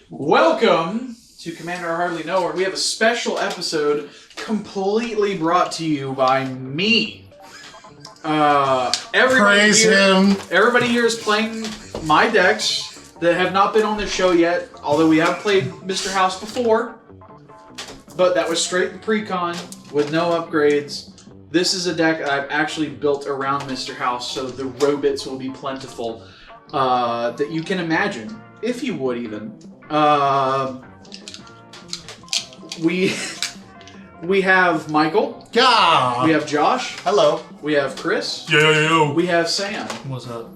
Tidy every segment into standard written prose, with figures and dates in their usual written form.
Welcome to Commander Hardly Nowhere. We have a special episode completely brought to you by me. Praise him. Everybody here is playing my decks that have not been on the show yet, although we have played Mr. House before. But that was straight in pre-con with no upgrades. This is a deck I've actually built around Mr. House, so the robots will be plentiful that you can imagine, if you would even. We have Michael. Yeah. We have Josh. Hello. We have Chris. Yo. We have Sam. What's up?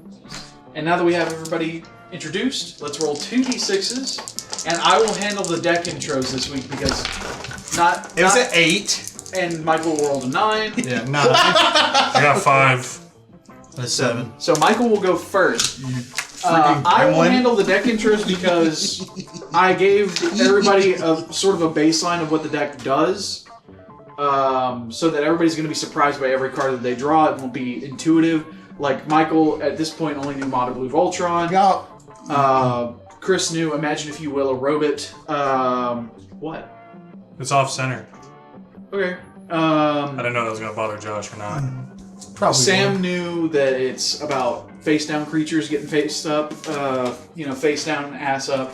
And now that we have everybody introduced, let's roll 2d6s, and I will handle the deck intros this week because It was an 8. And Michael rolled a 9. Yeah, 9. I got 5. A 7. So Michael will go first. I will handle the deck intros because I gave everybody a sort of a baseline of what the deck does, so that everybody's going to be surprised by every card that they draw. It won't be intuitive. Like Michael at this point only knew Mono Blue Voltron. Yeah. Chris knew Imagine If You Will a Robot. What? It's off center. Okay. I didn't know that was gonna bother Josh or not. Probably. Sam knew that it's about face down creatures getting faced up, face down, ass up,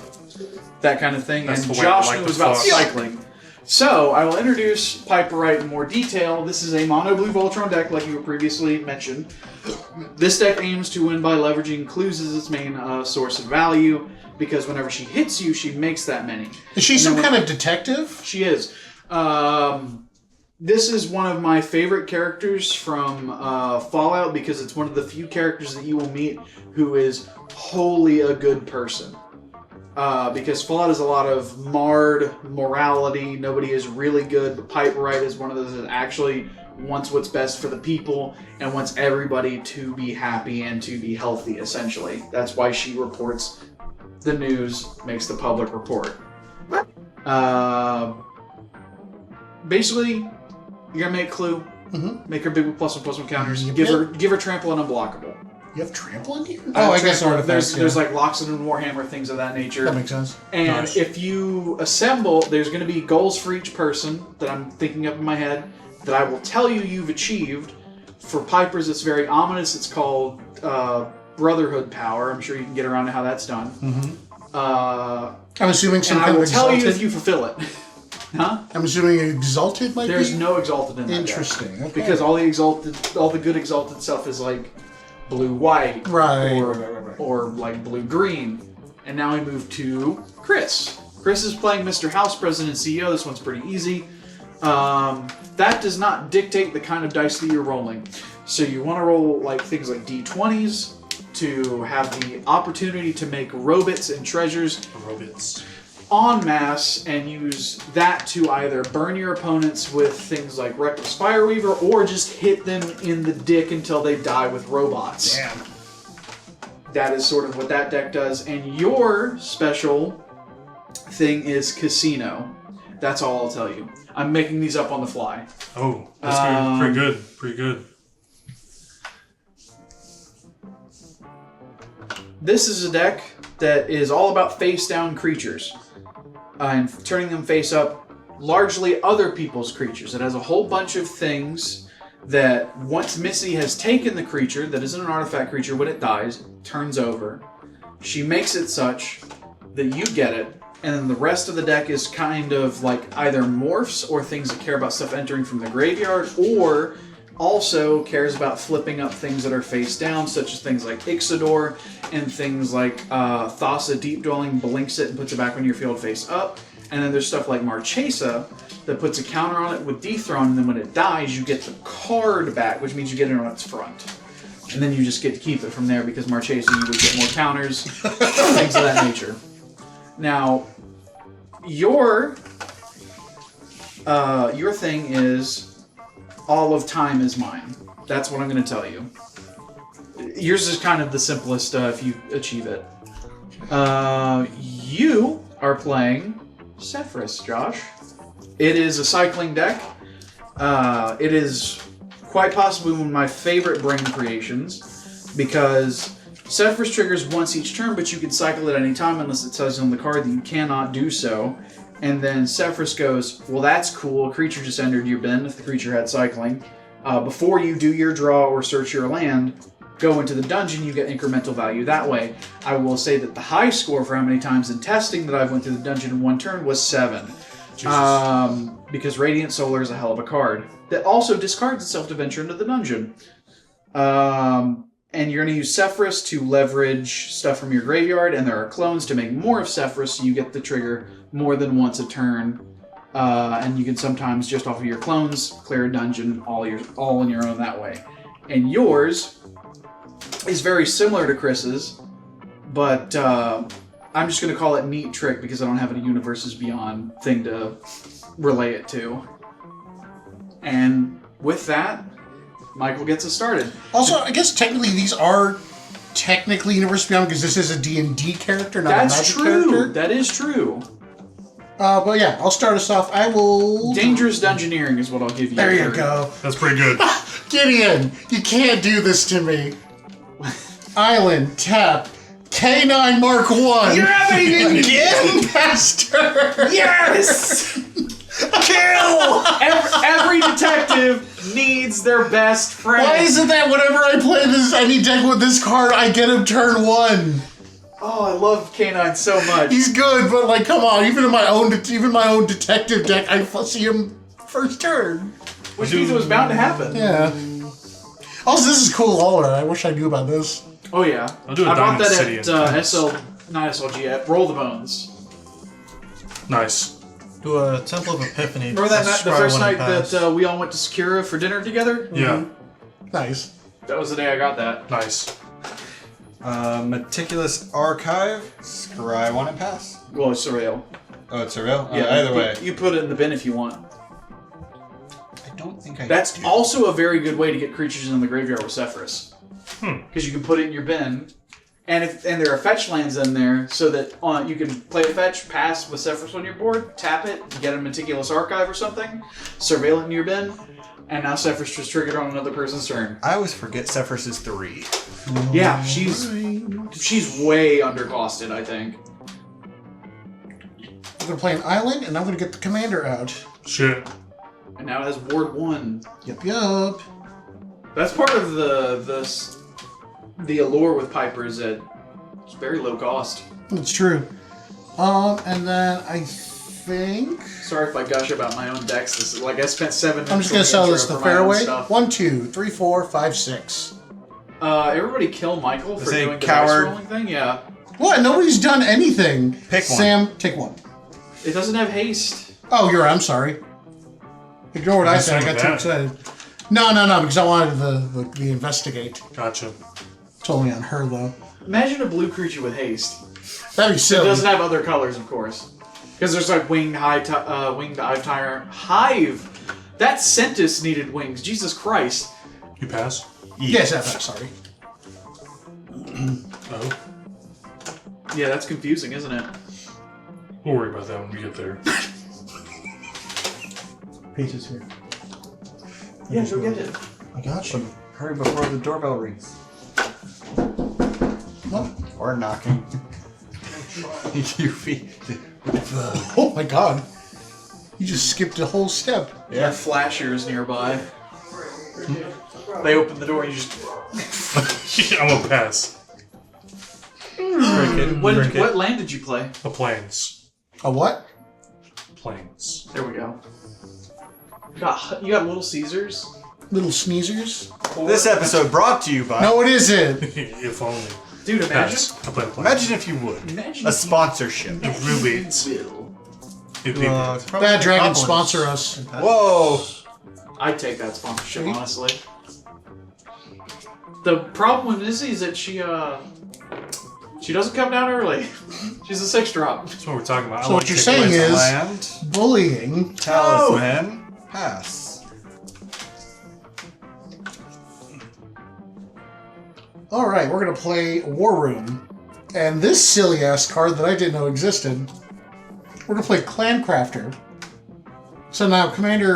that kind of thing. That's and the way Josh I like knew it was the about fuck. cycling. So I will introduce Piper Wright in more detail. This is a Mono Blue Voltron deck, like you were previously mentioned. This deck aims to win by leveraging clues as its main source of value, because whenever she hits you, she makes that many. Is she some kind of detective? She is. This is one of my favorite characters from Fallout because it's one of the few characters that you will meet who is wholly a good person. Because Fallout is a lot of marred morality, nobody is really good, but Piper Wright is one of those that actually wants what's best for the people and wants everybody to be happy and to be healthy, essentially. That's why she reports the news, makes the public report. Basically, you're gonna make Clue, make her big with +1/+1 counters, give her trample and unblockable. You have trample in here? Oh, I guess artifacts. There's like Loxodon and Warhammer, things of that nature. That makes sense. And Nice. if you assemble, there's going to be goals for each person that I'm thinking up in my head that I will tell you you've achieved. For Pipers, it's very ominous. It's called Brotherhood Power. I'm sure you can get around to how that's done. I'm assuming some And I kind will of tell exalted. you if you fulfill it. Huh? I'm assuming exalted might There's be? no exalted in that deck. Interesting. Okay. Because all the good exalted stuff is like blue-white. Right. Or like blue-green. And now we move to Chris. Chris is playing Mr. House, President and CEO. This one's pretty easy. That does not dictate the kind of dice that you're rolling. So you want to roll like things like D20s to have the opportunity to make robots and treasures Robots. en masse and use that to either burn your opponents with things like Reckless Fireweaver or just hit them in the dick until they die with robots. Damn. That is sort of what that deck does. And your special thing is Casino. That's all I'll tell you. I'm making these up on the fly. Oh, that's good. Pretty good. Pretty good. This is a deck that is all about face-down creatures. And turning them face up, largely other people's creatures. It has a whole bunch of things that once Missy has taken the creature, that isn't an artifact creature, when it dies, turns over. She makes it such that you get it, and then the rest of the deck is kind of like either morphs or things that care about stuff entering from the graveyard, or also cares about flipping up things that are face down, such as things like Ixodor and things like Thassa Deep Dwelling blinks it and puts it back on your field face up. And then there's stuff like Marchesa that puts a counter on it with Dethrone, and then when it dies, you get the card back, which means you get it on its front. And then you just get to keep it from there because Marchesa, you would get more counters, things of that nature. Now, your thing is all of time is mine. That's what I'm going to tell you. Yours is kind of the simplest if you achieve it. You are playing Sefris, Josh. It is a cycling deck. It is quite possibly one of my favorite brain creations because Sefris triggers once each turn, but you can cycle at any time unless it says on the card that you cannot do so. And then Sefris goes, well, that's cool. A creature just entered your bin if the creature had cycling. Before you do your draw or search your land, go into the dungeon, you get incremental value that way. I will say that the high score for how many times in testing that I've went through the dungeon in one turn was 7. Because Radiant Solar is a hell of a card that also discards itself to venture into the dungeon. And you're going to use Sefris to leverage stuff from your graveyard, and there are clones to make more of Sefris, so you get the trigger more than once a turn. And you can sometimes, just off of your clones, clear a dungeon all on your own that way. And yours is very similar to Chris's, but I'm just going to call it Neat Trick because I don't have any Universes Beyond thing to relay it to. And with that, Michael gets us started. Also, I guess technically these are technically Universe Beyond because this is a D&D character, not a Magic character. That is true. But yeah, I'll start us off. I will... Dangerous Dungeoneering is what I'll give you. There you go. That's pretty good. Gideon, you can't do this to me. Island, tap, K9 Mark 1. You're having it again? Pastor! Yes! Kill! Every detective needs their best friend. Why is it that whenever I play any deck with this card, I get him turn 1? Oh, I love K9 so much. He's good, but like, come on, even my own detective deck, I see him first turn. Which means it was bound to happen. Yeah. Also, this is cool lore. I wish I knew about this. Oh yeah. I'll do a I bought Diamond that City at not SLG, at Roll the Bones. Nice. Do a Temple of Epiphany. Remember that night, the Scry first one night and pass. that we all went to Sakura for dinner together? Yeah. Nice. That was the day I got that. Nice. Meticulous Archive, Scry 1 and pass. Well, it's surreal. Oh, it's surreal? Yeah, Either way. You put it in the bin if you want. I don't think I That's do. also a very good way to get creatures in the graveyard with Sefris. Because you can put it in your bin, and there are fetch lands in there, so that you can play a fetch, pass with Sefris on your board, tap it, get a Meticulous Archive or something, surveil it in your bin, and now Sefris just triggered on another person's turn. I always forget Sefris is 3. Yeah, she's way undercosted, I think. I'm going to play an island, and I'm going to get the commander out. Shit. And now it has Ward 1. Yup. That's part of the allure with Piper is that it's very low cost. It's true. And then I think... Sorry if I gush about my own decks. This is like I spent 7 minutes. I'm just going to sell this the for my own fairway. stuff. 1, 2, 3, 4, 5, 6. Everybody kill Michael for Say doing the coward. dice rolling thing? Yeah. What? Nobody's done anything. Pick one. Sam, take 1. It doesn't have haste. Oh, you're right. I'm sorry. Ignore what I said. I got too excited. No, because I wanted the investigate. Gotcha. Totally on her, though. Imagine a blue creature with haste. That'd be It silly. doesn't have other colors, of course. Because there's like winged hive tyrant. Hive! That Centis needed wings. Jesus Christ. You pass? Yes, FX, sorry. Oh. Yeah, that's confusing, isn't it? We'll worry about that when we get there. Peaches here. Yeah, go get it. I got you. Hurry before the doorbell rings. No. Or knocking. You feet. Oh my god. You just skipped a whole step. There are flashers nearby. They open the door and you just... I'm gonna pass. What land did you play? The planes. A what? Planes. There we go. You got Little Caesars? Little sneezers? This episode brought to you by... No, it isn't. If only. Dude, imagine. Pass. I play the planes. Imagine if you would. Imagine A if sponsorship. It really is. Will. It'd be Bad Dragon sponsor us. Whoa! I'd take that sponsorship, honestly. The problem with Missy is that she doesn't come down early. She's a 6-drop. That's what we're talking about. I So like what you're to saying take is Land. bullying. Talisman. Pass. Alright, we're going to play War Room. And this silly-ass card that I didn't know existed, we're going to play Clan Crafter. So now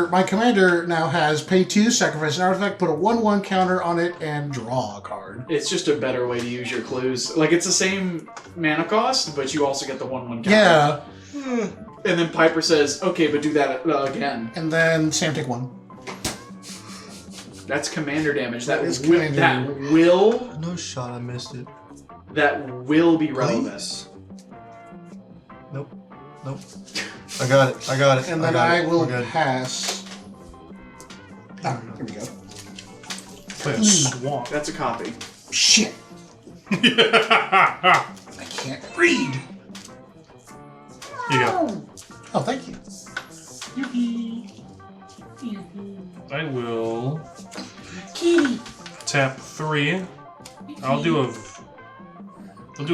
my commander now has pay 2, sacrifice an artifact, put a 1/1 counter on it, and draw a card. It's just a better way to use your clues. Like, it's the same mana cost, but you also get the 1/1 counter. Yeah. And then Piper says, okay, but do that again. And then Sam take 1. That's commander damage. That is will, commander. that will No shot, I missed it. that will be relevant. Please. Nope. Nope. I got it. And then I will pass. Ah, here we go. Play a swamp. That's a copy. Shit. I can't read. You go. Oh, thank you. I will tap 3. I'll do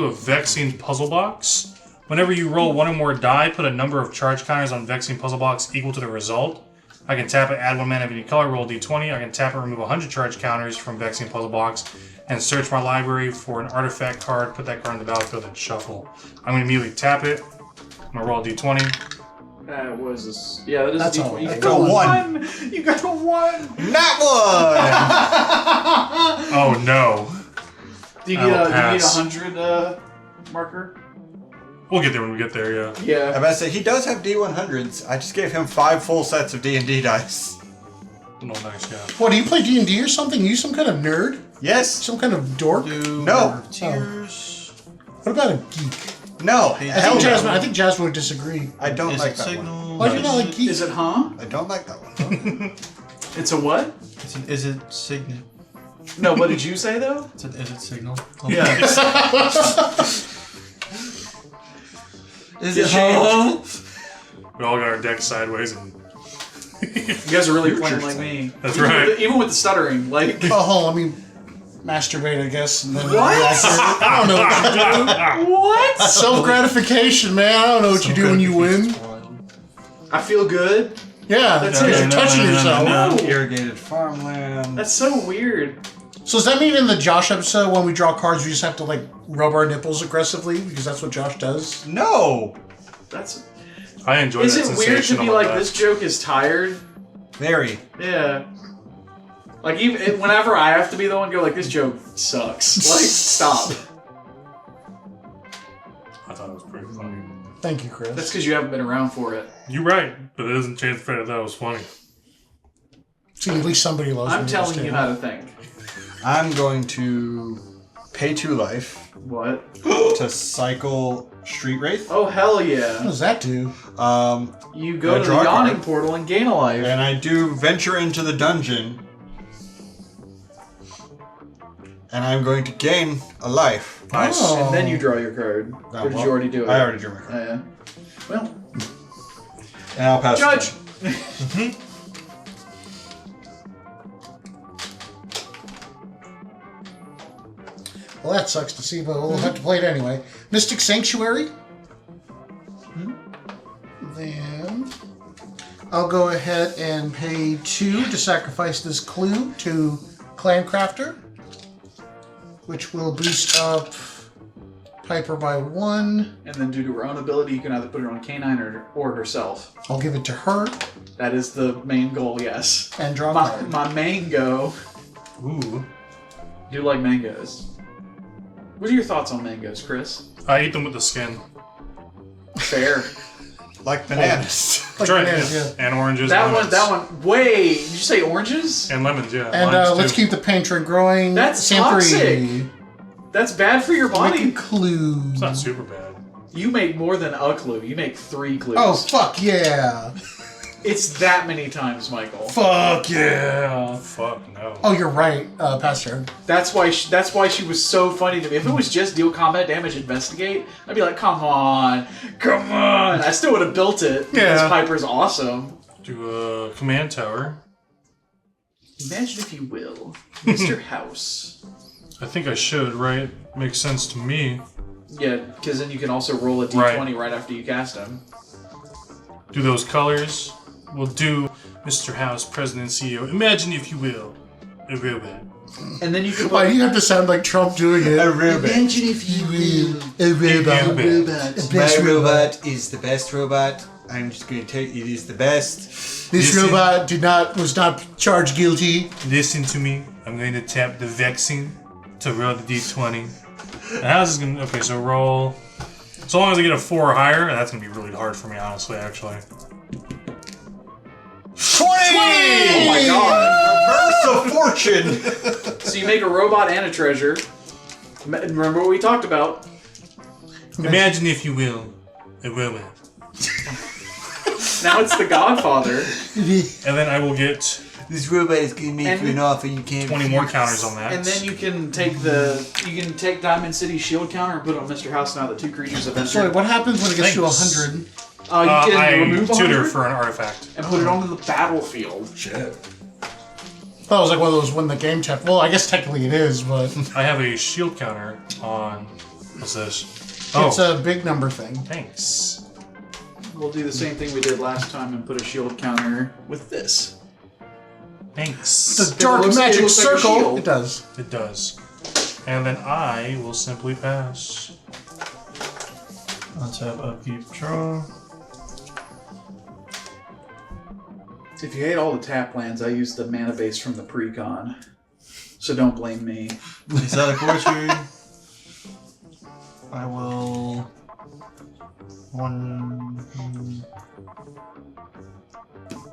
a Vexing puzzle box. Whenever you roll 1 or more die, put a number of charge counters on Vexing puzzle box equal to the result. I can tap it, add 1 mana of any color, roll a d20. I can tap it, remove 100 charge counters from Vexing puzzle box, and search my library for an artifact card. Put that card on the battlefield and shuffle. I'm going to immediately tap it. I'm going to roll a d20. That was a... Yeah, that is That's a all. D20. You That's got a a 1. 1! You got a 1! Not one! Oh no. Do you I will get a pass. 100 marker? We'll get there when we get there, yeah. I Yeah. about to say, he does have D100s. I just gave him 5 full sets of D&D dice. No, nice, yeah. What, do you play D&D or something? You some kind of nerd? Yes. Some kind of dork? No. Tears. What about a geek? No. Hell no. I think Jasmine would disagree. I don't Is like it that one. signal? Why do you not like geek? Is it huh? I don't like that one. It's a what? Is it signal? No, what did you say, though? Is it signal? Yeah. Is Did it she- huh? We all got our deck sideways and... You guys are really playing like me. That's Even right. even with the stuttering, like... Oh, hold on, let me masturbate, I guess. And then What? I don't know what you do. What? Self-gratification, man. I don't know what you do when you win. I feel good. Yeah, That's because it. you're touching yourself. No. Irrigated farmland. That's so weird. So does that mean in the Josh episode, when we draw cards, we just have to, like, rub our nipples aggressively? Because that's what Josh does? No. That's... I enjoy Is that it weird to sensation be on my like, back. this joke is tired? Very. Yeah. Like, even whenever I have to be the one go, like, this joke sucks. Like, stop. I thought it was pretty funny. Thank you, Chris. That's because you haven't been around for it. You're right, but it doesn't change the fact that that was funny. See, at least somebody loves me. I'm telling you how to think. I'm going to pay 2 life What? to cycle Street Wraith. Oh, hell What yeah. does that do? You go I to draw the a yawning card. portal and gain a life. And I do venture into the dungeon. And I'm going to gain a life. Nice. Oh. And then you draw your card. Oh, Or did well, you already do it? I already drew my card. Oh, yeah. Well, And I'll pass Judge! it. Well, that sucks to see, but we'll have to play it anyway. Mystic Sanctuary. Then I'll go ahead and pay 2 to sacrifice this clue to Clancrafter, which will boost up Piper by 1. And then due to her own ability, you can either put her on K9 or herself. I'll give it to her That is the main goal, yes. and draw a My, card. my mango. Ooh. Do like mangoes. What are your thoughts on mangoes, Chris? I eat them with the skin. Fair. Like bananas. Like That's right, bananas, yeah. And oranges. That lemons. one. Wait, did you say oranges? And lemons, yeah. And Limes, let's too. keep the painter growing. That's Sam-free. That's bad for your Make a body. clue. It's not super bad. You make more than a clue. You make 3 clues. Oh, fuck yeah. It's that many times, Michael. Fuck yeah. Fuck no. Oh, you're right, Pastor. That's why she was so funny to me. If it was just deal combat damage, investigate, I'd be like, come on. I still would have built it because Yeah. Piper's awesome. Do a command tower. Imagine if you will, Mr. House. I think I should, right? Makes sense to me. Yeah, because then you can also roll a d20 right after you cast him. Do those colors. We'll do Mr. House, President, CEO. Imagine if you will. A robot. And then you can Why put... do you have to sound like Trump doing it? A robot. Imagine if you will. A robot. Robot. Best My robot is the best robot. I'm just going to tell you, it is the best. This robot was not charged guilty. Listen to me. I'm going to tap the vexing to roll the d20. And how's this gonna? Okay, so roll. So long as I get a 4 or higher, that's gonna be really hard for me, honestly. Actually. 20! Oh my god! Reverse of fortune! So you make a robot and a treasure. Remember what we talked about? Imagine, if you will, a robot. Now it's the Godfather. And then I will get This robot is going to make you an offer you can't 20 more counters on that. And then you can take Diamond City's shield counter and put it on Mr. House now that 2 creatures have entered. Sorry, what happens when it gets Thanks. to 100? You can I remove tutor 100 for an artifact. and put it onto the battlefield. Shit. That was like one of those when the game check. Well, I guess technically it is, but I have a shield counter on. What's this? it's a big number thing. Thanks. We'll do the same thing we did last time and put a shield counter with this. Thanks. The dark looks- magic it looks like a circle. shield. It does. It does. And then I will simply pass. Untap, upkeep, draw. If you hate all the tap lands, I use the mana base from the pre-con. So don't blame me. Exotic orchard. I will.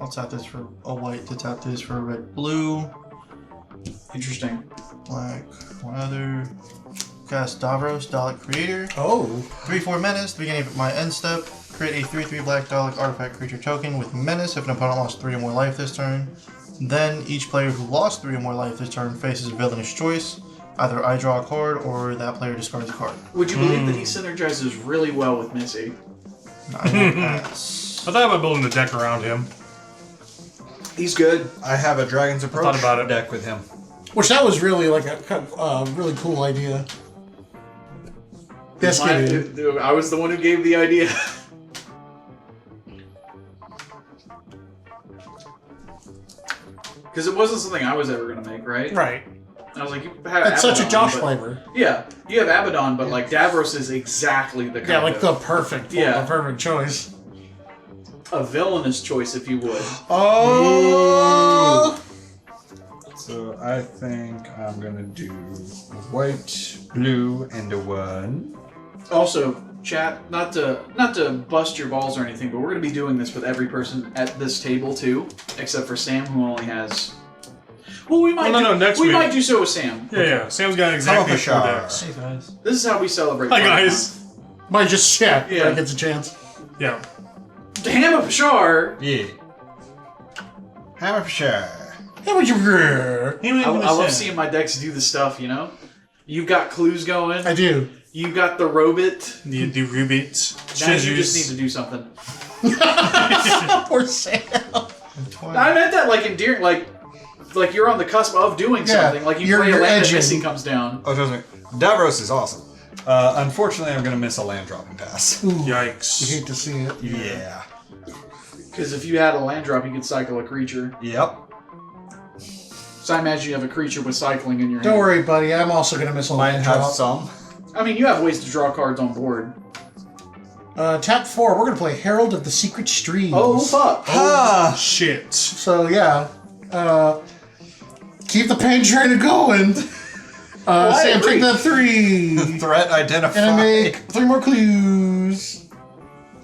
I'll tap this for a white to tap this for a red blue. Interesting. Black, one other. Cast Davros, Dalek Creator. Oh. 3/4 Menace. At the beginning of my end step, create a 3/3 black Dalek artifact creature token with Menace if an opponent lost 3 or more life this turn. Then each player who lost 3 or more life this turn faces a villainous choice. Either I draw a card or that player discards a card. Would you believe that he synergizes really well with Missy? I will pass. I thought about building the deck around him. He's good. I have a Dragon's Approach thought about it. deck with him. Which that was really like a really cool idea. Yes, kidding. I was the one who gave the idea. Because it wasn't something I was ever going to make, right? Right. I was like, you have That's such a Abaddon, Josh but- flavor. Yeah, you have Abaddon, but like Davros is exactly the kind Yeah, like of the perfect choice. a villainous choice, if you would. Oh. So I think I'm gonna do white, blue, and a 1. Also, chat, not to bust your balls or anything, but we're going to be doing this with every person at this table too, except for Sam, who only has. Well, we might. next we week. might do so with Sam. Yeah. Sam's got exactly 4 Publick. decks. Hey guys. This is how we celebrate. Hi, Pride guys. Might just Yeah. gets a chance. Yeah. Month. Hammer Pashar. Yeah. Hammer for sure. How would you? I love seeing my decks do the stuff. You know, you've got clues going. I do. You got the robot. The Rubit. Now you just need to do something. Poor Sam. I meant that like endearing, like you're on the cusp of doing Yeah, something. Like you you're play a land and edging. Missy comes down. Oh, trust me. Davros is awesome. Unfortunately, I'm gonna miss a land dropping pass. Ooh, Yikes. you hate to see it. Yeah. Because if you had a land drop, you could cycle a creature. Yep. So I imagine you have a creature with cycling in your hand. Don't worry, buddy. I'm also gonna miss a Might land have drop. some. I mean, you have ways to draw cards on board. Tap 4. We're gonna play Herald of the Secret Streams. Oh, fuck. Ah! Shit. So yeah, keep the pain train going. I Sam, agree. take that 3, Threat identified. and I make 3 more clues.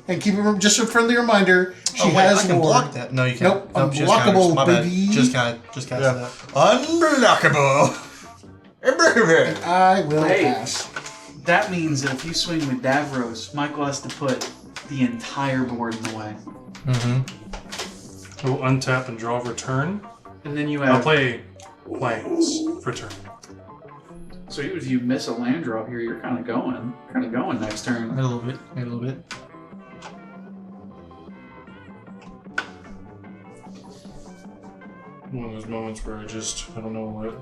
And keep it just a friendly reminder. She Oh, wait, has I can war. block that. No, you can't. Nope, just unblockable, counters. My bad. baby. Just cast Yeah. that. Unblockable. Improve. I will Hey. pass. That means that if you swing with Davros, Michael has to put the entire board in the way. We'll untap and draw return. And then you I'll have... play lands for turn. So even if you miss a land drop here, you're kind of going next turn. Wait a little bit. Wait a little bit. One of those moments where I don't know what.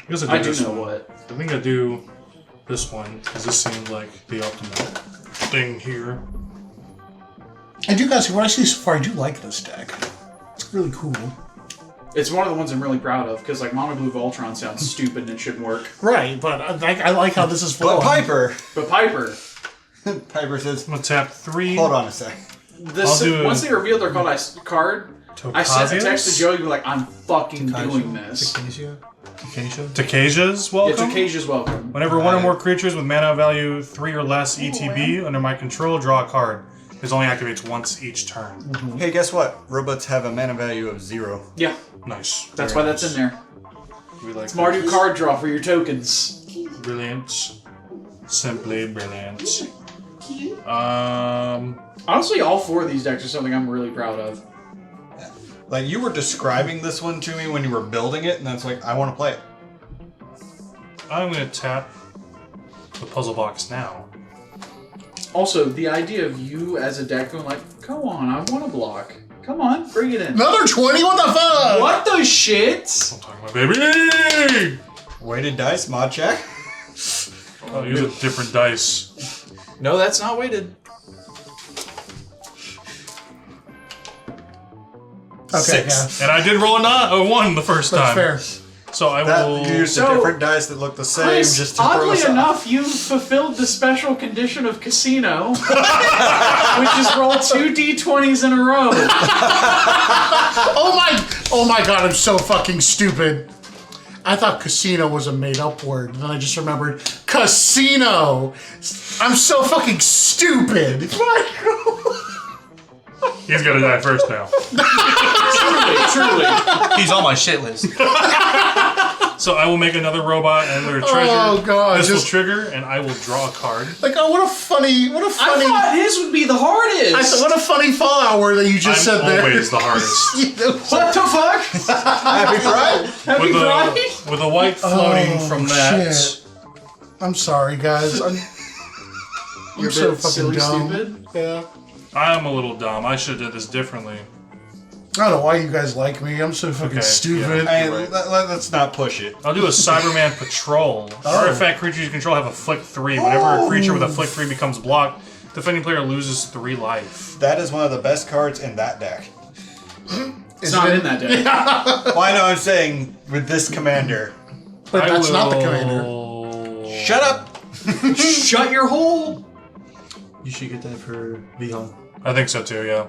I guess I do do this know one. what. I think I do this one, because this seems like the optimal thing here. And you guys, what I see so far, I do like this deck. It's really cool. It's one of the ones I'm really proud of, because like Mono Blue Voltron sounds stupid and it shouldn't work. Right, but I like how this is But flowing. Piper. But Piper, Piper says, I'm gonna tap 3. hold on a sec. once they reveal their card, I sent a text to Tokazios? Joey like, I'm fucking doing this. Acacia? Takasia's welcome. Yeah, Takasia's welcome. Whenever one or more creatures with mana value 3 or less ETB under my control draw a card. This only activates once each turn. Hey, guess what? Robots have a mana value of 0. Yeah, Nice. that's Very why that's nice. in there. We like It's Mardu card draw for your tokens. Brilliant. Simply brilliant. Honestly, all 4 of these decks are something I'm really proud of. Like, you were describing this one to me when you were building it, and that's like, I want to play it. I'm gonna tap the puzzle box now. Also, the idea of you as a deck going like, come on, I want to block. Come on, bring it in. Another 20? What the fuck? What the shit? I'm talking about baby! Weighted dice, mod check. I'll use a different dice. No, that's not weighted. Okay, 6. yeah. And I did roll a 1 the first That's time. fair. So I That, will. you used a So- different dice that look the same Chris, just to throw oddly us off. enough, you fulfilled the special condition of casino, which is roll 2 d20s in a row. Oh my god, I'm so fucking stupid. I thought casino was a made-up word, and then I just remembered casino. I'm so fucking stupid. He's gonna die first now. Truly. He's on my shit list. So I will make another robot and another treasure. Oh, God, This just- will trigger, and I will draw a card. Like, oh, what a funny. I thought his would be the hardest. I thought, what a funny Fallout word that you just I'm said there. always the hardest. What the fuck? Happy Pride? Happy with Friday? with a white floating Oh, from that. shit. I'm sorry, guys. I'm You're a so bit fucking silly, dumb. stupid. Yeah. I'm a little dumb. I should have did this differently. I don't know why you guys like me. I'm so fucking Okay, stupid. Hey, let's not push it. I'll do a Cyberman Patrol. Artifact creatures you control have a flick 3. Whenever a creature with a flick 3 becomes blocked, defending player loses 3 life. That is one of the best cards in that deck. It's not in that deck. Well, I know I'm saying with this commander. But that's not the commander. Shut up! Shut your hole. You should get that for Vihan. I think so too, yeah.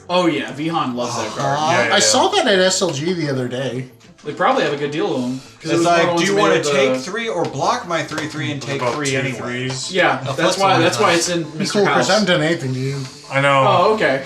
Oh yeah, Vihan loves that card. Yeah, I saw that at SLG the other day. They probably have a good deal of them. It's like, do you want to take 3 or block my 3/3 and take About 3 2 anyway? 3s. Yeah, that's why it's in Be Mr. cool, House. Chris. I haven't done anything to you. I know, Oh, okay.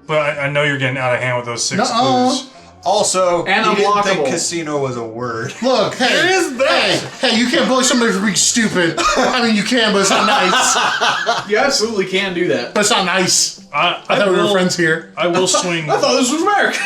but I know you're getting out of hand with those 6 Nuh-uh. clues. Also, And he didn't unblockable. think casino was a word. Look, hey, hey, you can't bully somebody for being stupid. I mean, you can, but it's not nice. You absolutely can do that. But it's not nice. I I thought we were will- friends here. I will swing, I thought this was America.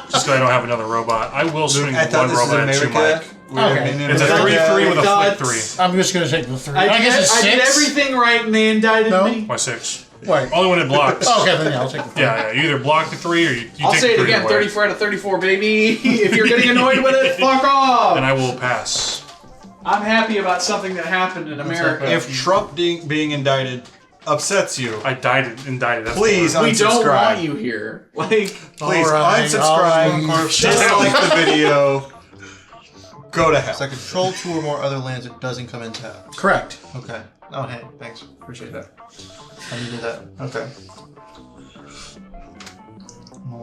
just because I don't have another robot, I will swing I thought one this was robot at you, America. Mike. Okay. It's a 3/3 with a flick 3. I'm just gonna take the 3. I guess it's 6. did everything right and they indicted No. me. Why 6? Wait. Only when it blocks. Okay, then yeah, I'll take the 3. Yeah, you either block the 3 or you I'll take say the it 3 again, away. 34 out of 34, baby. If you're getting annoyed with it, fuck off. And I will pass. I'm happy about something that happened in America. If Trump being indicted upsets you, I indicted. That's please the word. we don't unsubscribe. want you here. Like, Please Alright, unsubscribe, dislike the video, go to hell. So I control 2 or more other lands that doesn't come in tap. Correct. Okay. Oh, hey, thanks. Appreciate that. I needed that. Okay.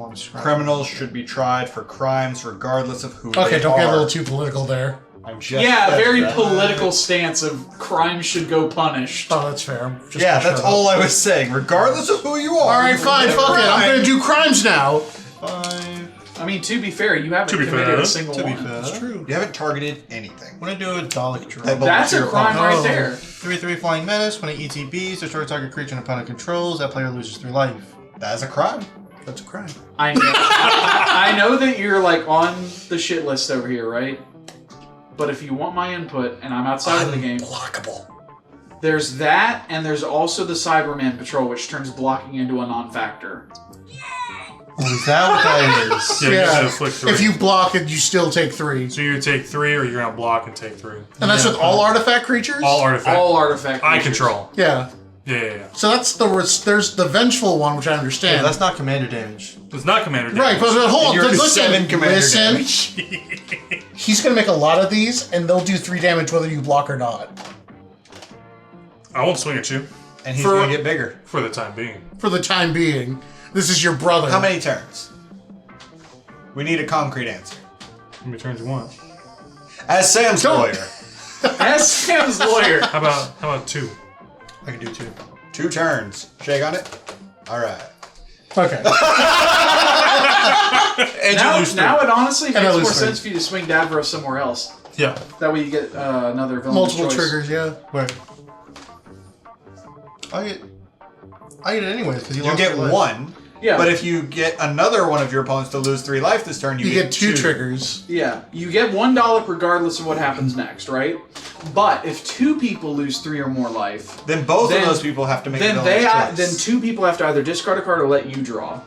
I'm scratching. Criminals should be tried for crimes regardless of who Okay, they don't are. get a little too political there. I'm just yeah, very that. political stance of crime should go punished. Oh, that's fair. I'm just Yeah, gonna that's shut up. all I was saying. Regardless of who you are. Alright, fine, fuck it. I'm gonna do crimes now. 5. I mean, to be fair, you haven't To be committed fair. a single To be one. fair. That's true. You haven't targeted anything. I'm gonna do a Dalek draw. That That's a crime Oh. right there. 3/3 Flying Menace. When it ETBs, destroy target creature an opponent controls. That player loses 3 life. That is a crime. That's a crime. I know. I know that you're like on the shit list over here, right? But if you want my input, and I'm outside of the game, Blockable. there's that, and there's also the Cyberman Patrol, which turns blocking into a non-factor. Oh, is that what that is? Yeah, you just have flick 3. If you block it, you still take 3. So you take 3 or you're going to block and take 3. And that's with all artifact creatures? All artifact. All artifact I creatures. control. Yeah. Yeah. So that's there's the vengeful one, which I understand. Yeah, that's not commander damage. It's not commander damage. right, but hold on. You're Listen, 7 commander listen. damage. He's gonna make a lot of these, and they'll do 3 damage whether you block or not. I won't swing at you And he's For- going to get bigger. for the time being. For the time being, this is your brother. How many turns? We need a concrete answer. How many turns you want? As Sam's Don't- lawyer, As Sam's lawyer. How about 2? I can do 2. 2 turns. Shake on it. All right. Okay. And you lose 3. Now it honestly And I makes lose more 3. sense for you to swing Davros somewhere else. Yeah. That way you get another villain Multiple choice. triggers, yeah. Where? I get it anyways because You lost get 3 life. 1, Yeah. but if you get another one of your opponents to lose 3 life this turn, You get 2 triggers. Yeah, you get $1 regardless of what happens next, right? But if 2 people lose 3 or more life, Then both Then- of those people have to make a then villainous choice. then 2 people have to either discard a card or let you draw.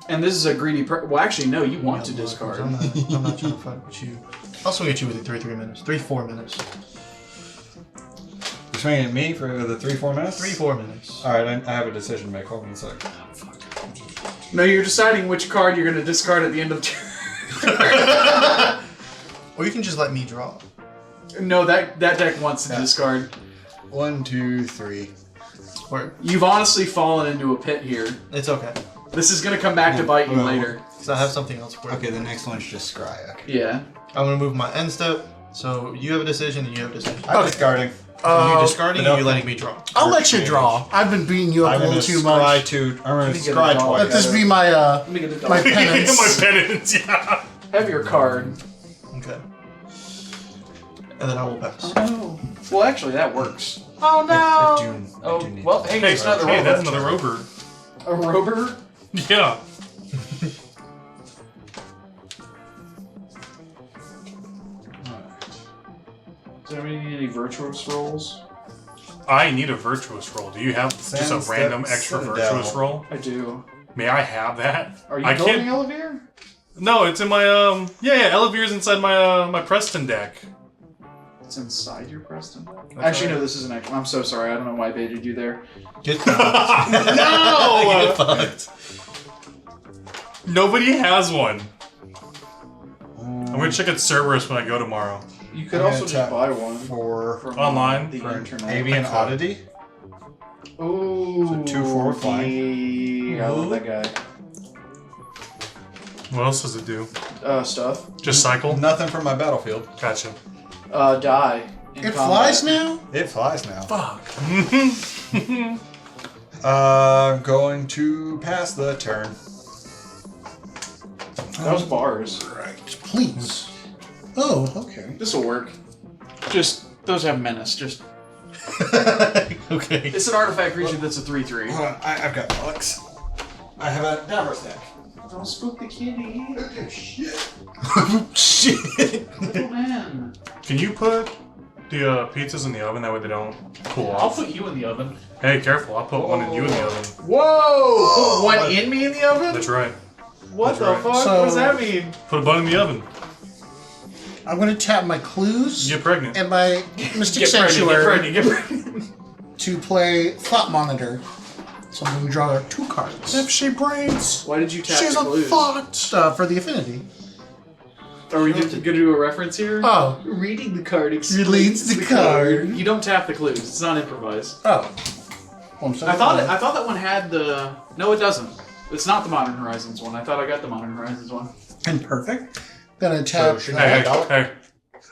And this is a greedy. Well, actually, no. You want to discard. I'm not trying to fight with you. I'll swing at you with 3 minutes. 4 minutes. You're swinging at me for the 3-4 minutes? 4 minutes. All right, I have a decision to make. Hold on a sec. No, you're deciding which card you're going to discard at the end of turn. Or you can just let me draw. No, that deck wants to discard. 1, 2, 3. Or You've honestly fallen into a pit here. it's okay. This is going to come back to bite you later. Because I have something else for you. Okay, the next one's just Scry. Okay. Yeah. I'm going to move my end step. So you have a decision and you have a decision. I'm discarding. Are you discarding no. or are you letting me draw? I'll let you draw. I've been beating you up I'm a going little to too much. I'm going to me get a scry dog. twice. Let this be my Let me get the my dog. penance. My penance, yeah. Have your card. Okay. And then I will pass. Oh. Well, actually, that works. Oh no! I do need well, to- hey, Hey, it's another hey, rover. that's another rover. A rover? Yeah. Does anybody need any virtuous rolls? I need a virtuous roll. Do you have just a Sans random the extra Citadel. virtuous roll? I do. May I have that? Are you I building can't. Elevere? No, it's in my yeah, Elevere's inside my my Preston deck. It's inside your Preston deck? That's Actually, right. no, this isn't actually. I'm so sorry. I don't know why I baited you there. Get fucked. No! Get fucked. Nobody has one. I'm gonna check at Cerberus when I go tomorrow. You could I'm also gonna just tap buy one For from Online? the for an internet. avian oddity. Ooh. So 2/4 flying. Yeah, I love that guy. What else does it do? Stuff. Just cycle? Nothing from my battlefield. Gotcha. Die. in It combat. flies now? It flies now. Fuck. Going to pass the turn. That was bars. Right. Please. Oh, okay. This will work. Just, those have menace. Just, Okay. it's an artifact creature that's a 3/3. Hold on, I've got Alex. I have a Davros deck. Don't spook the kitty. Okay, shit. Shit. Little man. Can you put the pizzas in the oven that way they don't cool I'll off? put you in the oven. Hey, careful! I'll put one in you in the oven. Whoa! Put one in me in the oven? That's right. What That's the right. fuck? So- what does that mean? Put a bun in the oven. I'm going to tap my clues Get pregnant. and my Mystic Get Sanctuary pregnant, get pregnant. to play Thought Monitor. So I'm going to draw 2 cards. If she brains, Why did you tap she's the a clues? thought. For the affinity. Are we going to do a reference here? Oh. Reading the card Reads the card. You don't tap the clues. It's not improvised. Oh. Well, I'm sorry. I thought that one had the... No, it doesn't. It's not the Modern Horizons one. I thought I got the Modern Horizons one. And perfect. Gonna tap. should Hey, I- hey, hey!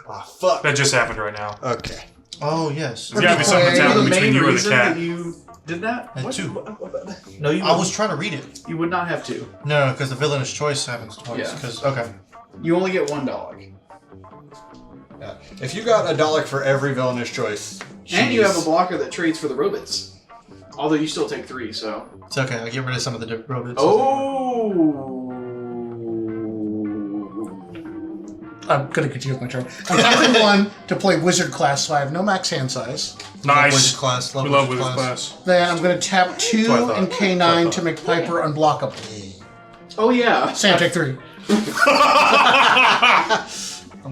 Ah, fuck. That just happened right now. Okay. Oh, yes. There's gotta be something that's Play happening the between main you and the reason cat. that you did that? Had What? 2. No, you I was trying to read it. You would not have to. No, because the villainous choice happens twice. Yeah. Because okay. You only get $1. Yeah. If you got $1 for every villainous choice, And you have a jeez. blocker that trades for the robots. Although you still take 3, so... It's okay. I get rid of some of the robots. Oh! I'm gonna continue with my turn. I'm tapping 1 to play Wizard class, so I have no max hand size. Nice. Wizard class. We love Wizard class. Then I'm gonna tap 2 what I thought. and K9 to make Piper unblockable. Oh, yeah. Sam, take 3. I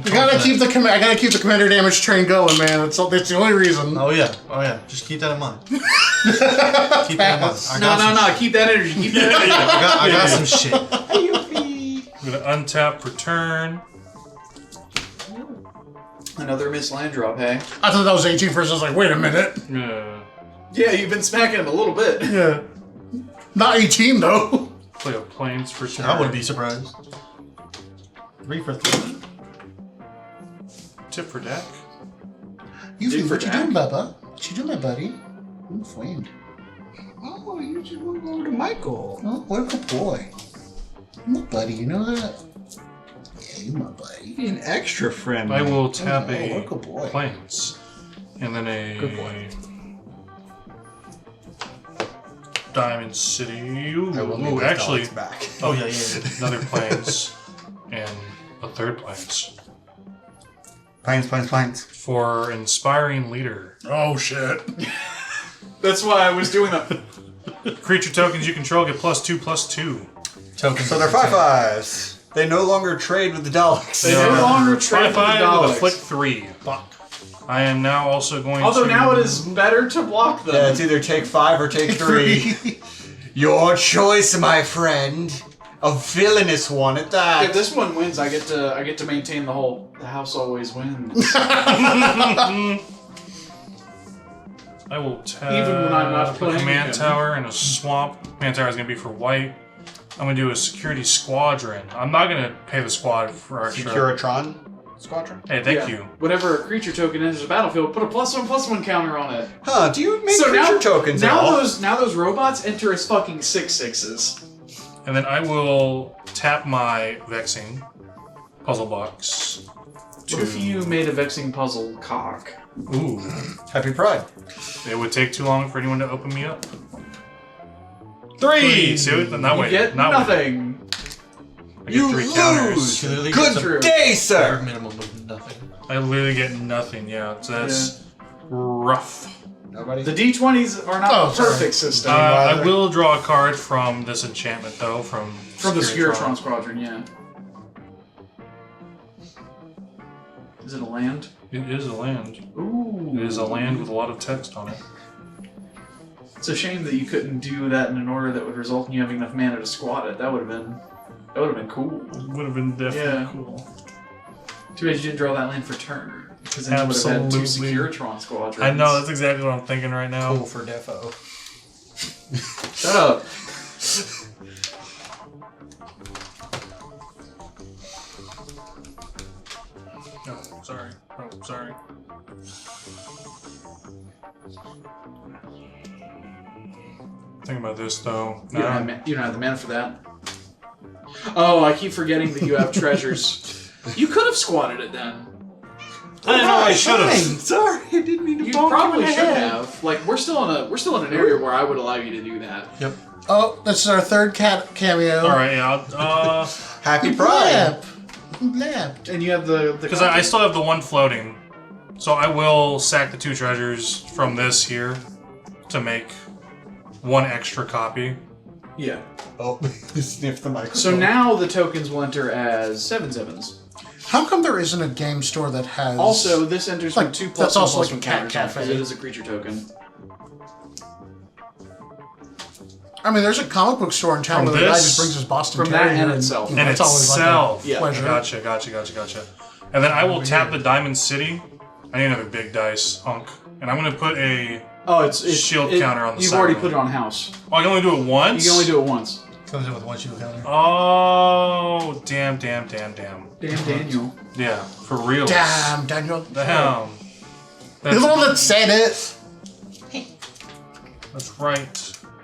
gotta keep the I gotta keep the commander damage train going, man. That's the only reason. Oh yeah. Oh yeah. Just keep that in mind. Keep that in mind. No. Keep that energy. Keep that energy. I got some shit. I'm gonna untap return. Another missed land drop, hey? I thought that was 18 first. I was like, wait a minute. Yeah, you've been smacking him a little bit. Yeah. Not 18, though. Play a planes for turn. I wouldn't be surprised. 3 for 3. Tip for deck. Yuffie, for what you Jack? doing, Bubba? What you doing, my buddy? I'm flamed. Oh, you just want to go to Michael. Oh, what a good boy. I'm a buddy, you know that? Yeah, you're my buddy. Be an extra friend. I will tap Oh, a what a good boy. planes. And then a Good boy. Diamond City. Ooh, I will need actually, those back. Oh, yeah. another planes and a third planes. Planes. For Inspiring Leader. Oh, shit. That's why I was doing that. Creature tokens you control get +2/+2. Tokens. So they're 5/5s. They no longer trade with the Daleks. They no longer trade with the 5/5 with a Daleks. flick 3. Fuck. I am now also going Although to... now it is better to block them. Yeah, it's either take 5 or take 3. Your choice, my friend. A villainous one at that. If this one wins, I get to maintain the whole the house always wins. I will tap Even when I'm not a playing command him. tower and a swamp. Command tower is going to be for white. I'm going to do a security squadron. I'm not going to pay the squad for extra. Securitron Squadron? Hey, thank Yeah. you. Whenever a creature token enters the battlefield, put a +1/+1 counter on it. Huh, do you make So creature tokens at now all? those robots enter as fucking 6/6s. And then I will tap my Vexing puzzle box. What if you made a vexing puzzle cock? Ooh. Happy Pride. It would take too long for anyone to open me up. 3! See what? Not You wait. get Not nothing. Wait. I get 3 counters. You literally Good get True. day, bare sir! minimum of nothing. I literally get nothing, yeah. So that's rough. Nobody? The D20s are not Oh, the sorry. perfect system. I will draw a card from this enchantment, though, from From the Securitron. Securitron Squadron, yeah. Is it a land? It is a land. Ooh. It is a land with a lot of text on it. It's a shame that you couldn't do that in an order that would result in you having enough mana to squat it. That would have been cool. It would have been definitely Yeah. cool. Too bad you didn't draw that land for turn. Because then you would have had 2 Absolutely. Securitron Squadrons. I know, that's exactly what I'm thinking right now. Cool for defo. Shut up. Oh, sorry. Oh, sorry. Think about this, though. You don't have the mana for that. Oh, I keep forgetting that you have treasures. You could have squatted it then. I know I should have. Sorry, I didn't mean to You bonk probably in the should head. have. Like we're still in an area where I would allow you to do that. Yep. Oh, this is our third cameo. Alright, yeah. Happy Pride. Blap. And you have the Because I still have the one floating. So I will sack the 2 treasures from this here to make 1 extra copy. yeah. Oh, sniff the microphone. So now the tokens will enter as 7/7s. How come there isn't a game store that has... Also, this enters Like, with 2 that's also like a +1/+1 cat counters on it, cafe. because it is a creature token. I mean, there's a comic book store in town From where the guy this- just brings his Boston from that Terrier and itself. you know, And it's always itself. like a Yeah. pleasure. Gotcha. And then I will tap the Diamond City. I need another big dice, hunk. And I'm going to put a... Oh, it's Shield counter on the You've side already of put it. it on house. Oh, I can only do it once? You can only do it once. Comes in with 1 shield counter. Oh, damn. Damn, Daniel. Yeah, for real. Damn, Daniel. Damn. You're the one that said it. That's right.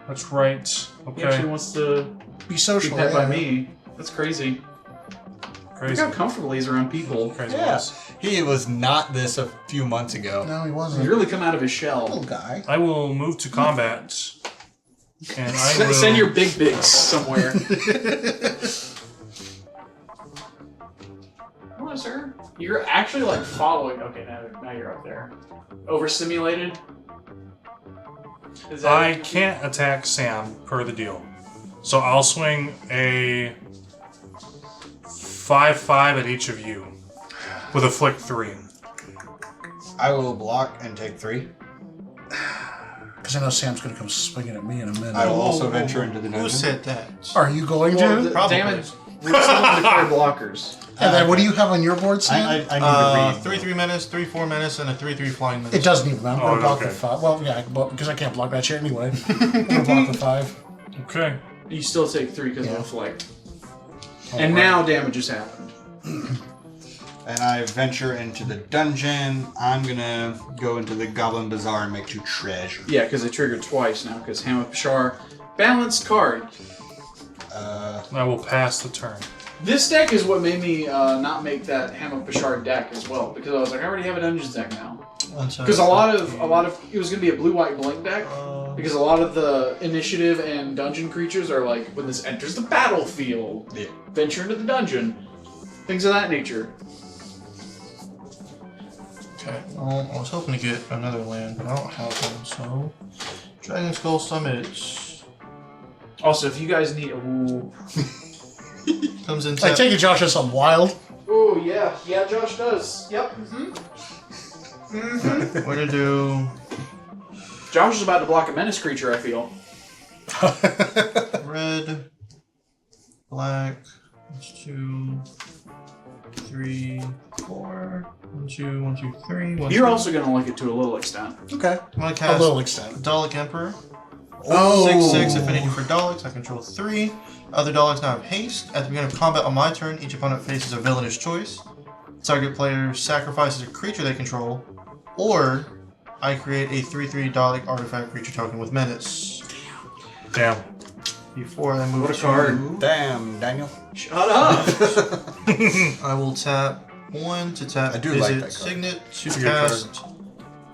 He actually Okay. wants to Be be social. pet by yeah. me. That's crazy. Crazy. Look how comfortable he is around people. Crazy Yeah. ones. He was not this a few months ago. No, he He's wasn't. really come out of his Little shell. guy. I will move to combat. And I will... Send your big bigs somewhere. Hello, sir. You're actually like following. Okay, now you're up there. Overstimulated. Is that I can't attack Sam per the deal. So I'll swing a 5/5 at each of you with a flick 3. I will block and take 3. Because I know Sam's going to come swinging at me in a minute. I will also venture into the Who dungeon. said that? Are you going Well, to? Probably. damage. We're still going to declare blockers. And then what do you have on your board, Sam? I need to read. 3/3 menace, 3/4 menace, and a 3/3 flying menace. It doesn't even matter. I'm going to block okay. the 5. Well, yeah, because I can't block that shit anyway. I'm going to block the 5. Okay. You still take 3 because Yeah. of the flight. And now damage has happened. And I venture into the dungeon. I'm gonna go into the Goblin Bazaar and make 2 treasure. Yeah, because it triggered twice now, because Ham of Pashar, balanced card. I will pass the turn. This deck is what made me not make that Ham of Pashar deck as well, because I was like, I already have a Dungeons deck now. Because a lot of it was gonna be a blue-white blink deck, because a lot of the initiative and dungeon creatures are like, when this enters the battlefield, Yeah. venture into the dungeon, things of that nature. Okay, well, I was hoping to get another land, but I don't have one, so... Dragon Skull Summit. Also, if you guys need, ooh, Comes in I take it Josh has something wild. ooh, yeah, Josh does. Yep. What to do? Josh is about to block a menace creature, I feel. Red, black, 2, 3, 4. 1, 2, 1, 2, 3. 1, You're 2. also going to like it to a little extent. Okay. I'm gonna A cast little extent. Dalek Emperor. Oh. 6/6 affinity for Daleks. I control 3. Other Daleks now have haste. At the beginning of combat on my turn, each opponent faces a villainous choice. Target player sacrifices a creature they control, or I create a 3/3 Dalek artifact creature token with menace. Damn. Before I move What a to- card. Damn, Daniel. Shut up! I will tap 1 to tap I do Visit like that card. Signet to It's a good cast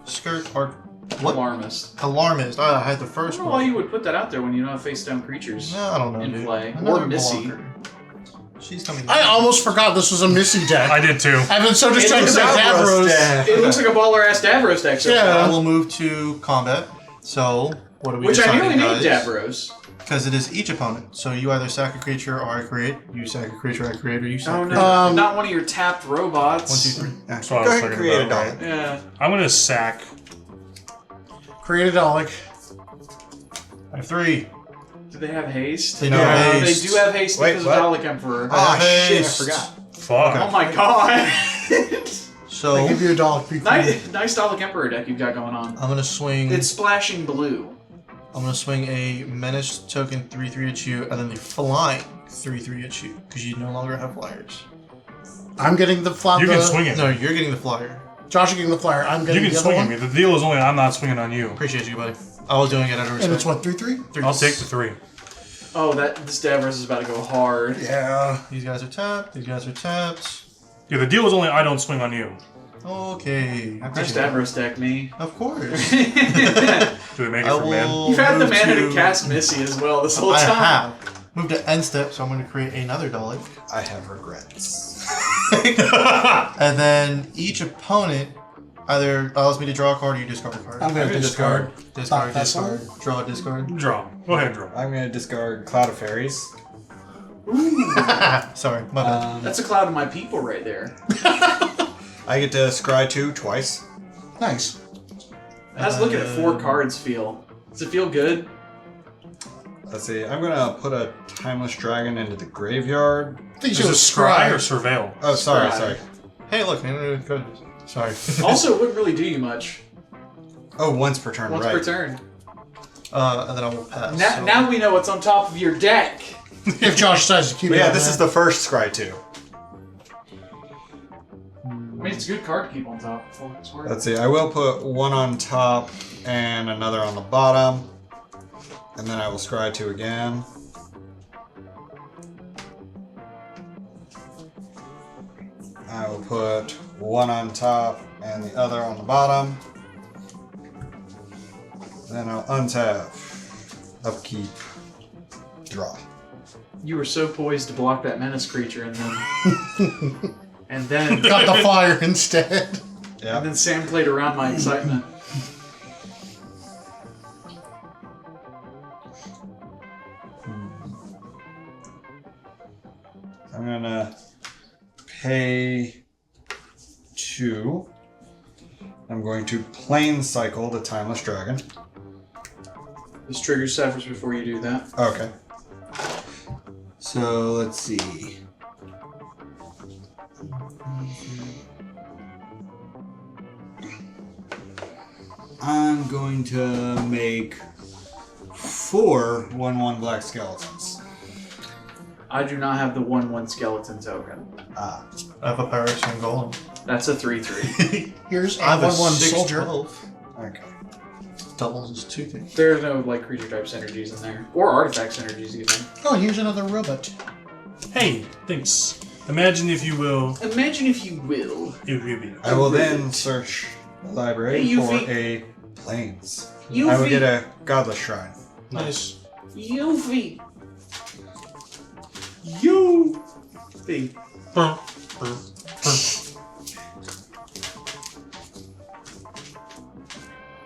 Skirt Arc. What? Alarmist. Alarmist. I had the I first don't know why one. you would put that out there when you don't have face-down creatures. No, I don't know, in dude. play. Another Or Missy. blocker. She's coming. I almost forgot this was a Missy deck. I did too. I've been so distracted looks by like Davros. It looks like a baller-ass Davros deck so Yeah. I far. will move to combat. So, what do we Which I decide, nearly named guys? Davros. Because it is each opponent. So you either sack a creature or I create. You sack a creature, I create, or you sack Oh a no, creature. not one of your tapped robots. 1, 2, 3. Yeah. So I Go was ahead and thinking create a about, Dalek. right? Yeah. I'm gonna sack. Create a Dalek. I have 3. Do they have haste? They know Yeah, haste. They do have haste Wait, because what? of Dalek Emperor. Ah, shit, I haste. forgot. Fuck. Oh my god! So, I give you a Dalek. Be cool. nice Dalek Emperor deck you've got going on. I'm going to swing. It's splashing blue. I'm going to swing a menace token 3/3 at you, and then the flying 3/3 at you, because you no longer have flyers. I'm getting the flop. You can swing it. No, you're getting the flyer. Josh is getting the flyer. I'm You getting can the other swing at one. me. The deal is only I'm not swinging on you. Appreciate you, buddy. I was doing it out of respect. And it's what, 3/3? I'll take the 3. Oh, this Davros is about to go hard. Yeah. These guys are tapped. These guys are tapped. Yeah, the deal is only I don't swing on you. Okay. I Nice appreciate it. Davros deck, me. Of course. Do they make it I for man? will You've had the move mana to cast Missy as well this whole I time. have. Move to end step, so I'm going to create another Dalek. I have regrets. And then each opponent either allows me to draw a card or you discard a card. I'm going to discard. Discard, That's discard. Draw a discard. Draw. Go ahead, draw. I'm gonna discard Cloud of Fairies. Sorry, my bad. That's a cloud of my people right there. I get to scry 2 twice. Nice. How's looking at 4 cards feel? Does it feel good? Let's see. I'm gonna put a Timeless Dragon into the graveyard. I think Is you it was scry or scry. surveil? Oh, sorry, Scry. sorry. Hey, look. Go. Sorry. Also, it wouldn't really do you much. Oh, once per turn, Once right? per turn. And then I will pass. Now, so- now we know what's on top of your deck. If Josh decides to keep But it. yeah, on this that. is the first scry 2. I mean, it's a good card to keep on top. For what it's worth. Let's see. I will put 1 on top and another on the bottom, and then I will scry 2 again. I will put 1 on top and the other on the bottom. Then I'll untap, upkeep, draw. You were so poised to block that menace creature, and then and then Got the flyer instead. and Yeah. then Sam played around my excitement. I'm gonna pay 2. I'm going to plane cycle the Timeless Dragon. This triggers Sefris before you do that. Okay. So let's see. I'm going to make 4 1/1 black skeletons. I do not have the 1/1 skeleton token. Ah. I have a Pyrexia Golem. That's a 3/3. Here's a I have a 1/1 6/12. soldier. Okay. Doubles is 2 things. There are no like creature type synergies in there, or artifact synergies even. Oh, here's another robot. Hey, thanks. Imagine if you will. Imagine if you will. I will then search the library Hey, for Yuffie. a plains. Yuffie. I will get a godless shrine. Nice. Yuffie. Yuffie.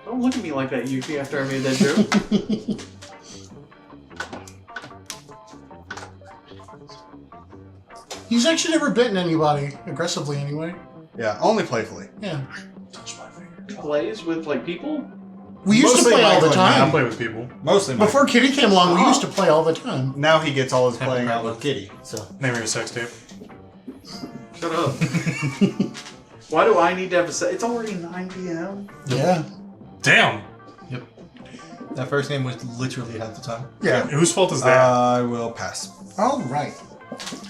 Don't look at me like that, Yuffie, after I made that joke. He's actually never bitten anybody, aggressively anyway. Yeah, only playfully. Yeah. He plays with like people? We used to Mostly play all the Michael and I time. play with people. Mostly Mike. Before Kitty came along, we used to play all the time. Now he gets all his playing out with Kitty. So Name your sex tape. Shut up. Why do I need to have a set? It's already 9 p.m. Yeah. Damn. Yep. That first game was literally half the time. Yeah. Whose fault is that? I will pass. All right.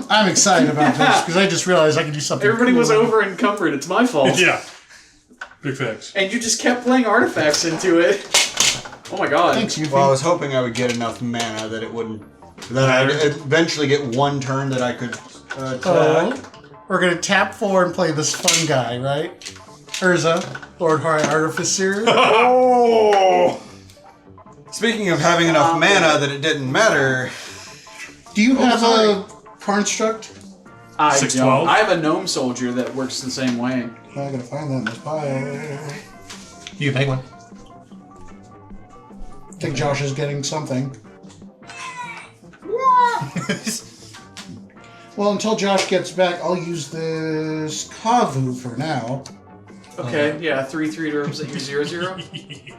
I'm excited about this because I just realized I can do something. Everybody cool. was over encumbered. It's my fault. Yeah. Big facts. And you just kept playing artifacts into it. Oh my god. Thanks, Yuffie. Well, I was hoping I would get enough mana that it wouldn't. That I'd eventually get one turn that I could attack. Oh, we're gonna tap 4 and play this fun guy, right? Urza, Lord High Artificer. Oh! Speaking of having enough mana that it didn't matter. Do you have sorry. a construct? I 6/12? don't. I have a gnome soldier that works the same way. I gotta find that in this pile. You can make one. I think Josh is getting something. Well, until Josh gets back, I'll use this Kavu for now. Okay, yeah, 3/3 to represent your 0/0.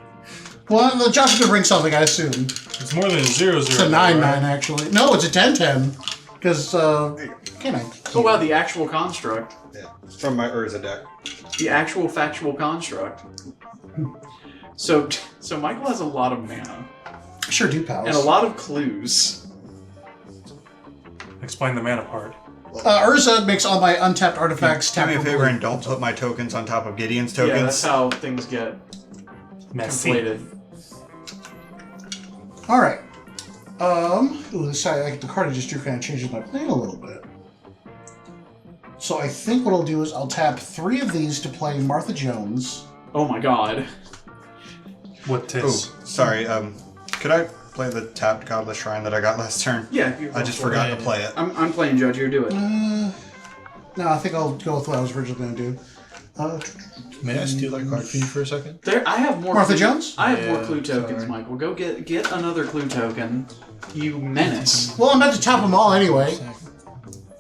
Well, Josh is gonna bring something, I assume. It's more than a 0/0. It's a 9/9 actually. No, it's a 10/10. Because, can I? Oh wow, the actual construct. Yeah, from my Urza deck. The actual factual construct. So Michael has a lot of mana. Sure do, pals. And a lot of clues. Explain the mana part. Urza makes all my untapped artifacts Do tap me a for favor blue. and don't put my tokens on top of Gideon's Yeah, tokens. that's how things get Messy. conflated. Alright. Ooh, this side, the card I just drew kind of changes my plan a little bit. So I think what I'll do is I'll tap 3 of these to play Martha Jones. Oh my god. What Oh, tis? sorry. Could I play the tapped Godless Shrine that I got last turn? Yeah, you I just go for forgot it. to play it. I'm playing Judge here, do it. No, I think I'll go with what I was originally going to do. May I steal that card for you for a second? There, I have more. Martha clue- Jones? I have more Yeah, clue tokens, sorry. Michael. Go get another clue token. You menace. Well, I'm about to tap them all anyway.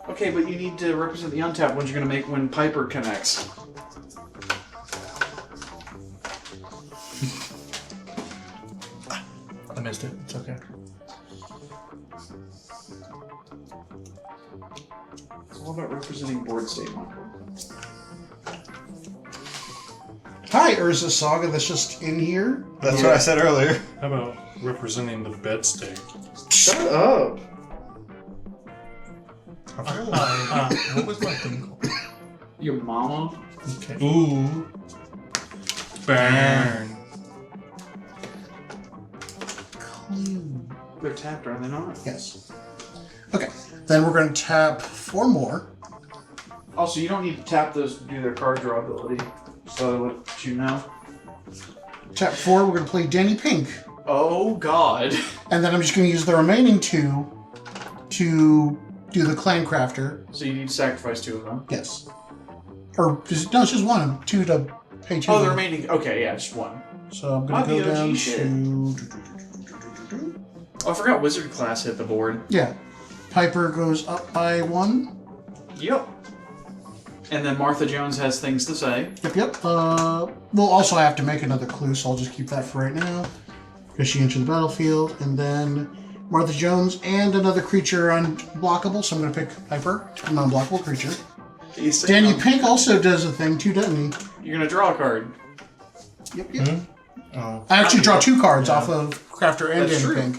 Okay, but you need to represent the untapped ones you're gonna make when Piper connects. I missed it. It's okay. It's all about representing board state, Michael. Hi, Urza Saga that's just in here. That's what I said earlier. How about representing the bed state? Shut up. What was my thing called? Your mama. Okay. Ooh. Burn. They're tapped, are they not? Yes. Okay, then we're going to tap 4 more. Also, you don't need to tap those to do their card draw ability. So I'll let you know. Tap 4, we're going to play Danny Pink. Oh god. And then I'm just going to use the remaining 2 to do the Clan Crafter. So you need to sacrifice 2 of them. Yes. Or, no, it's just 1. 2 to pay 2. Oh, the remaining. Okay, yeah, just 1. So I'm going to go BOG down shit. to... Oh, I forgot Wizard class hit the board. Yeah. Piper goes up by 1. Yep. And then Martha Jones has things to say. Yep. We'll also have to make another clue, so I'll just keep that for right now. because she entered the battlefield. And then Martha Jones and another creature unblockable, so I'm going to pick Piper, a non-blockable creature. Danny Pink also does a thing too, doesn't he? You're going to draw a card. Yep. I actually draw 2 cards off of Crafter and That's Danny true. Pink.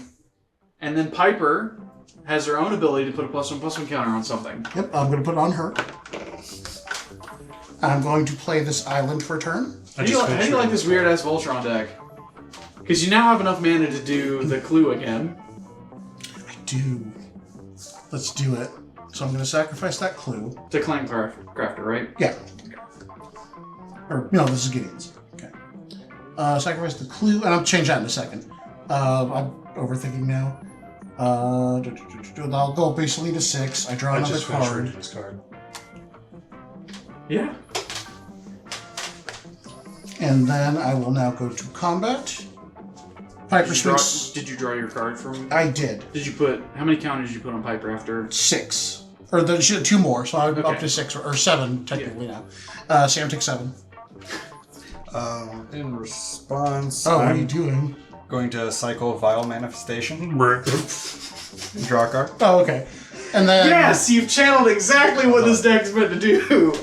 And then Piper has her own ability to put a +1/+1 counter on something. Yep, I'm going to put it on her. And I'm going to play this island for a turn. How do you like this weird-ass Voltron deck? Because you now have enough mana to do the clue again. I do. Let's do it. So I'm going to sacrifice that clue. To Clan Crafter, right? Yeah. Or, no, this is Gideon's. Okay. Sacrifice the clue, and I'll change that in a second. I'm overthinking now. I'll go basically to 6. I draw another card. This card. Yeah. And then I will now go to combat. Piper swings. Did you draw your card from? I did. Did you put? How many counters did you put on Piper after? 6. Or the 2 more, so I'm up Okay. to 6 or 7 technically now. Sam takes 7. In response, Oh, what are I'm you doing? going to cycle Vile Manifestation. Brr. Draw a card. Oh, okay. And then Yes, you've channeled exactly what this deck's meant to do.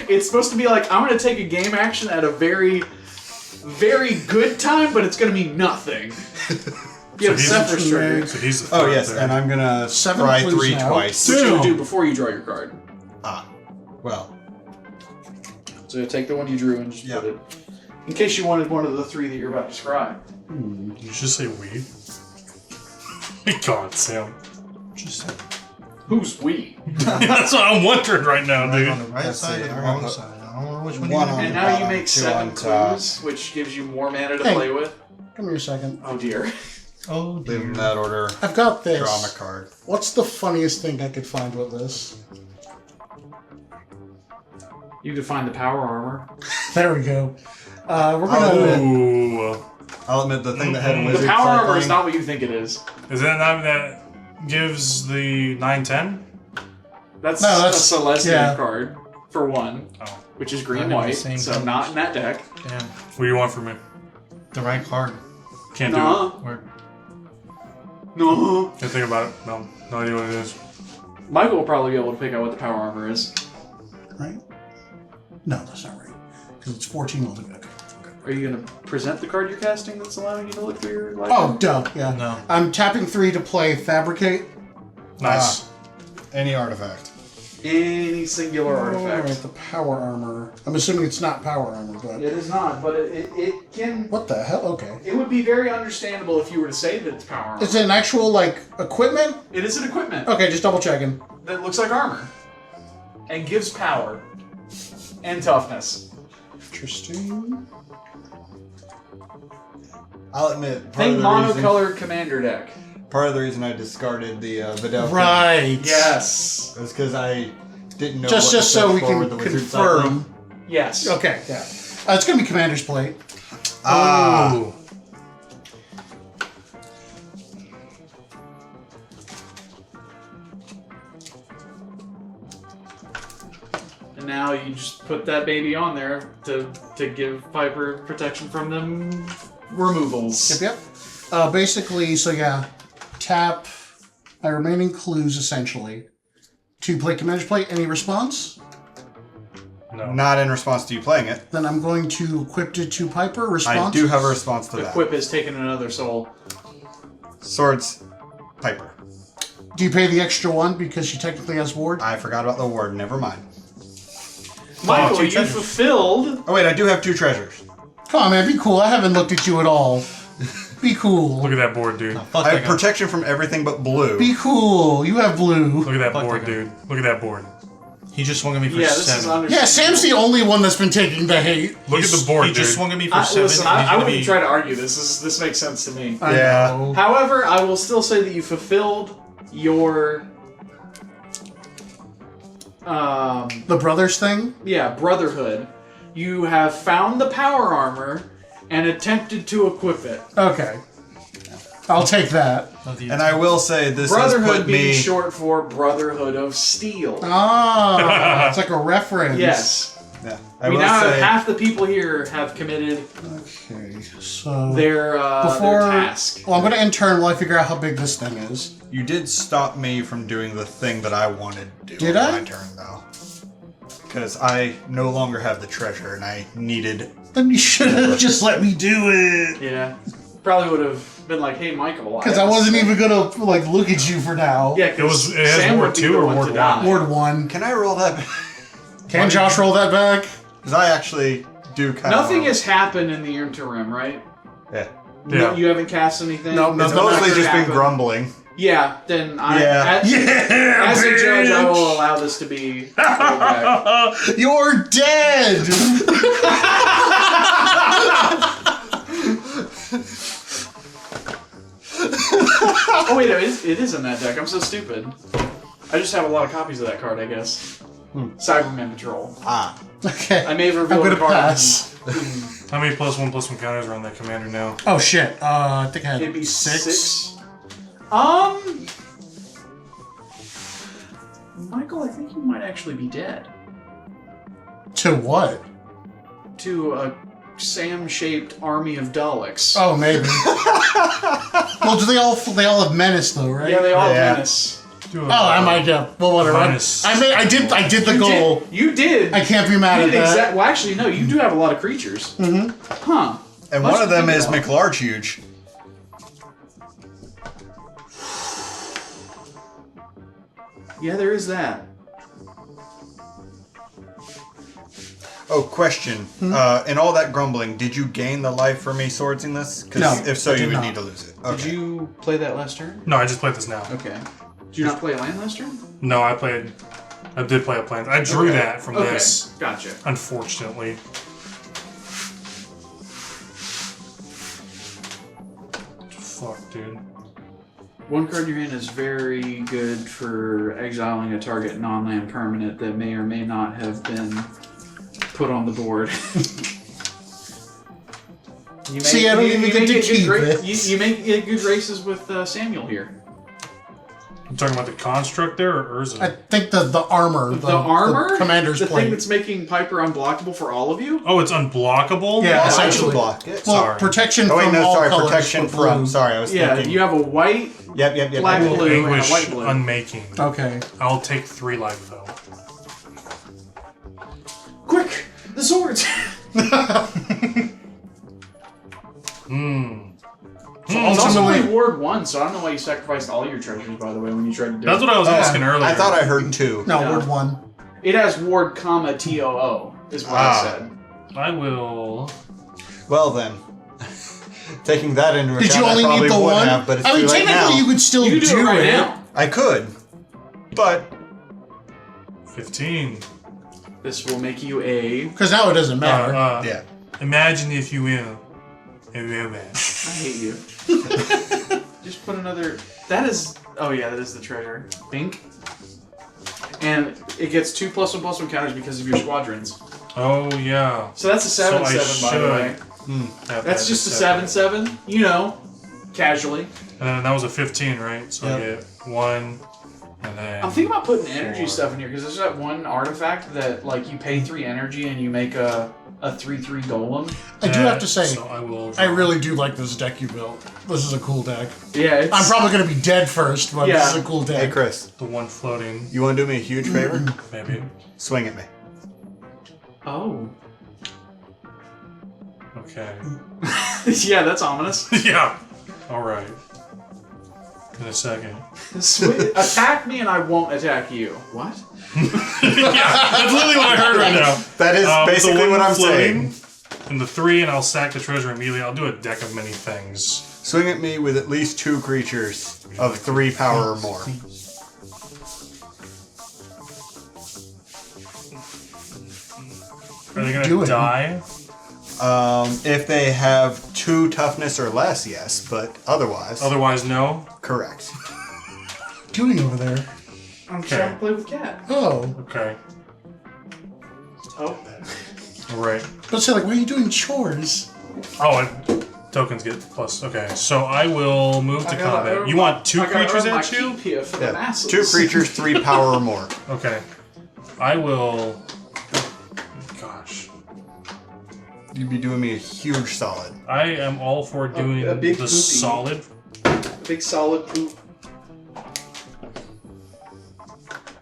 It's supposed to be like, I'm going to take a game action at a very, very good time, but it's going to mean nothing. You have he's Sefris trigger. So he's the Oh third yes, there. and I'm gonna 7 try clues 3 now. twice. What you do before you draw your card. Well, So you take the one you drew and just Yep. put it. In case you wanted one of the 3 that you're about to describe. You should say we. God, Sam. Just say, Who's we? That's what I'm wondering right now, right dude. on the right Let's side see, or the I'm wrong gonna side. I don't know which one one you on And the now you bottom, make 2 7 on top. clues, which gives you more mana to Hey. play with. come here a second. Oh dear. Oh, Leave dear. in that order. I've got this. Draw my card. What's the funniest thing I could find with this? You could find the power armor. There we go. We're gonna. Ooh. I'll admit the thing that had The wizard power armor is cycling. not what you think it is. Is that not that gives the 9/10? That's, No, that's- a Celestial yeah. card, for one, Oh. which is Not green even the white, same so colors. not in that deck. Damn. What do you want from me? The right card. Can't Nah. Where? No. do it. Can't think about it. No. No idea what it is. Michael will probably be able to pick out what the power armor is. Right? No, that's not right. Because it's 14 altogether. Are you going to present the card you're casting that's allowing you to look through your life? Oh, duh. Yeah. No. I'm tapping 3 to play Fabricate. Nice. Any artifact. Any singular artifact. Alright, the power armor. I'm assuming it's not power armor, but. It is not, but it can... What the hell? Okay. It would be very understandable if you were to say that it's power armor. Is it an actual, like, equipment? It is an equipment Okay, just double checking. that looks like armor. And gives power. And toughness. Interesting. I'll admit, Think monocolored commander deck. part of the reason I discarded the Videl Right. Yes. was because I didn't know Just what to so search we for can with the wizard confirm. cycling. Yes. Okay, yeah. It's going to be Commander's Plate. Ooh. And now you just put that baby on there to give Piper protection from them removals. Yep. Basically, so yeah, tap my remaining clues essentially to play Commander's Plate. Any response? No. Not in response to you playing it. Then I'm going to equip it to Piper. Response? I do have a response to that. Equip has taken another soul. Swords, Piper. Do you pay the extra 1 because she technically has ward? I forgot about the ward. Never mind. Michael, 2 you treasures. fulfilled. Oh wait, I do have 2 treasures. Come on, man, be cool. I haven't looked at you at all. Be cool. Look at that board, dude. Fuck I that have guy. protection from everything but blue. Be cool. You have blue. Look at that Fuck board, that guy. dude. Look at that board. He just swung at me for Yeah, this 7. is understandable. Yeah, Sam's the only one that's been taking the hate. Look at the board, He dude. just swung at me for I, 7. listen, and he's I gonna wouldn't be- try to argue this. This makes sense to me. I Yeah. know. However, I will still say that you fulfilled your The brothers thing? brotherhood. You have found the power armor and attempted to equip it. Okay. I'll take that. Of the- And I will say this has Brotherhood put being me. short for Brotherhood of Steel. Ah, it's like a reference. Yes. Yeah. We now have half the people here have committed Okay, so their task. Well, I'm gonna intern while I figure out how big this thing is. You did stop me from doing the thing that I wanted to do Did on I? my turn, though. Because I no longer have the treasure, and I needed... Then you should have just let me do it. Yeah. Probably would have been like, hey, Michael. Because I wasn't even gonna like look at you for now. Yeah, It has Sam Ward would be 2 the or one Ward to 1? die. Ward 1. Can I roll that? Can Josh roll that back? Because I actually do kind of... Nothing has happened in the interim, right? Yeah. No, Yeah. you haven't cast anything? No, It's nothing mostly has just been happened? grumbling. Yeah, then I... Yeah. As a judge, I will allow this to be rolled back. You're dead! Oh wait, it is in that deck. I'm so stupid. I just have a lot of copies of that card, I guess. Cyberman Patrol. Ah. Okay. I may have I'm revealed gonna the card. pass. How many +1/+1 counters are on that commander now? Oh shit. I think I had It'd be 6. 6. Michael, I think you might actually be dead. To what? To a Sam-shaped army of Daleks. Oh, maybe. Well, do they all have menace though, right? Yeah, they all Yeah. menace. Oh, I might have. Well, whatever. Minus. I did the goal. You did. I can't be mad You at did that. Well, actually, no. You do have a lot of creatures. Mm-hmm. Huh. And Much one of to them think is about. McLarge-Huge. Yeah, there is that. Oh, question. In all that grumbling, did you gain the life for me swordsing this? Because No, if so, I you did would not. need to lose it. Did Okay. you play that last turn? No, I just played this now. Okay. Did you not play a land last turn? No, I did play a plan. I drew Okay. that from Okay. this, Gotcha. unfortunately. Fuck, dude. One card in your hand is very good for exiling a target non-land permanent that may or may not have been put on the board. You See, I don't even get to keep it. You make good races with Samuel here. You talking about the construct there or Urza? I think the armor. The armor? The commander's The plate. thing that's making Piper unblockable for all of you? Oh, it's unblockable? Yeah, I essentially. should block it. Well, Sorry. protection Oh wait, from no, all sorry. colors Protection with from. blue. Sorry, I was Yeah, thinking. you have a white, Yep. black, Will blue, and a Anguish white blue. unmaking. Okay. I'll take 3 life though. Quick! The swords! So It's also only ultimately, Ward 1, so I don't know why you sacrificed all your treasures, by the way, when you tried to do That's it. what I was asking earlier. I thought I heard 2. no, Yeah. word 1. It has Ward, comma, TOO, is what I said. I will. Well then, taking that into account, Did you I only probably need the would one? have, but it's I mean, too late technically, now. you could still You can do it right now. I could, but 15. This will make you a... Because now it doesn't matter. yeah. Imagine if you will. A woman. I hate you. Just put another... That is... Oh yeah, that is the treasure. Bink. And it gets 2+1/+1 counters because of your squadrons. Oh, yeah. So that's a 7/7, by the way. That's just a 7/7. You know, casually. And then that was a 15, right? So I Yep. get 1, and then. I'm thinking about putting energy 4. stuff in here because there's that one artifact that like you pay 3 energy and you make a 3/3 golem. I do have to say, So I will. I really do like this deck you built. This is a cool deck. Yeah, it's, I'm probably going to be dead first, but Yeah. this is a cool Hey deck. Chris, The one floating, you want to do me a huge favor? maybe. Swing at me. Oh. Okay. Yeah, that's ominous. Yeah. Alright. In a second. Attack me and I won't attack you. What? That's literally what I heard right now. That is The basically one what I'm floating, saying. And the 3, and I'll sack the treasure immediately. I'll do a deck of many things. Swing at me with at least 2 creatures of 3 power or more. Are they gonna doing? die? If they have 2 toughness or less, yes, but otherwise, Otherwise, no? correct. What are you doing over there? I'm trying to play with Cat. Oh. Okay. Oh. Alright. Let's say, like, why are you doing chores? Oh, and tokens get plus. Okay, so I will move to combat. You want 2 creatures at you? Here for the Yeah, masses. 2 creatures, 3 power or more. Okay. I will. God You'd be doing me a huge solid. I am all for doing a big the poopy. solid. Big solid poop.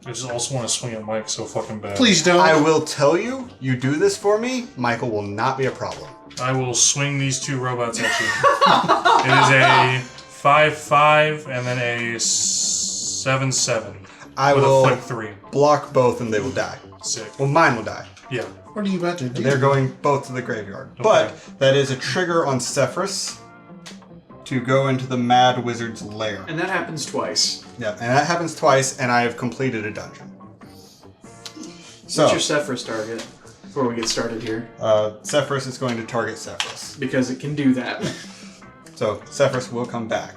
I just also want to swing at Mike so fucking bad. Please don't. I will tell you, you do this for me, Michael will not be a problem. I will swing these two robots at you. It is a 5-5 and then a 7-7. I with will a flick 3. block both and they will die. Sick. Well, mine will die. Yeah. What are you about to do? They're going both to the graveyard. Okay. But that is a trigger on Sefris to go into the Mad Wizard's lair. And that happens twice. Yeah, and that happens twice, and I have completed a dungeon. So, What's your Sefris target? Before we get started here. Sefris is going to target Sefris. Because it can do that. So, Sefris will come back.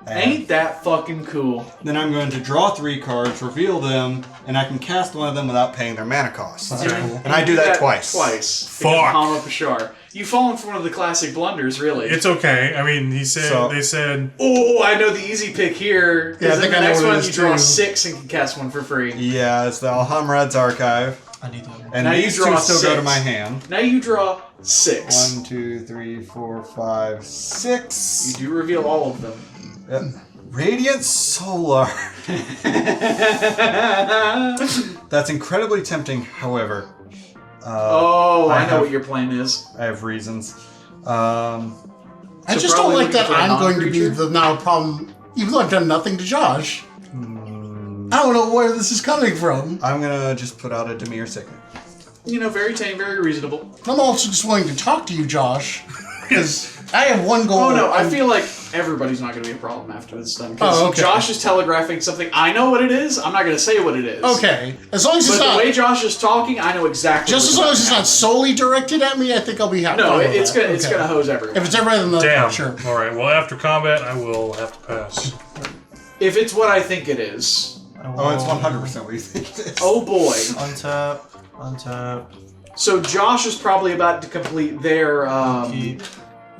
And Ain't that fucking cool? then I'm going to draw 3 cards, reveal them, and I can cast one of them without paying their mana costs. Okay. And I do that twice. Twice. Fuck. Hama Pashar. You've fallen for one of the classic blunders, really. It's okay. I mean, they said, Oh, I know the easy pick here. Yeah, I Is think in I the know next what it one is you draw too. 6 and can cast one for free. Yeah, it's the Alhamrad's Archive. I need that one. And Now you these draw two still go to 6. my hand. Now you draw 6. 1, 2, 3, 4, 5, 6. You do reveal all of them. Yep. Radiant Solar. That's incredibly tempting, however. I know what your plan is. I have reasons. I So just don't probably like that looking for a I'm going to be non-creature? the now problem, even though I've done nothing to Josh. I don't know where this is coming from. I'm gonna just put out a Demir Signet. You know, very tame, very reasonable. I'm also just willing to talk to you, Josh, because I have one goal. Oh no, I and- feel like everybody's not going to be a problem after this done. Because Oh, okay. Josh is telegraphing something. I know what it is. I'm not going to say what it is. Okay, as long as But it's the not way Josh is talking, I know exactly. just as what's long as it's about not to solely directed at me, I think I'll be happy. happen. No, fine with it's that. gonna it's Okay. gonna hose everyone. If it's everybody, then damn. sure. All right. Well, after combat, I will have to pass. If it's what I think it is. Oh, it's 100% what you think it is. Oh boy. Untap. Untap. So Josh is probably about to complete their Keep.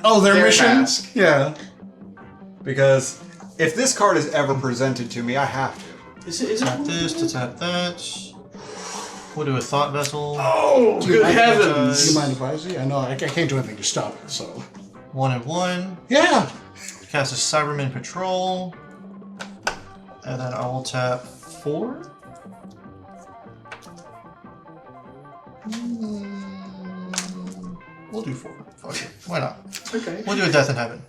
Oh, their Their mission. task. Yeah. Because if this card is ever presented to me, I have to. Is it Tap this to tap that. We'll do a thought vessel. Oh, Do you good mind- heavens. Do you mind if I see? I know I can't do anything to stop it. So 1 and 1. yeah. Cast a Cyberman Patrol. And then I will tap 4. We'll do 4. Fuck it. Why not? Okay. We'll do a Death in Heaven.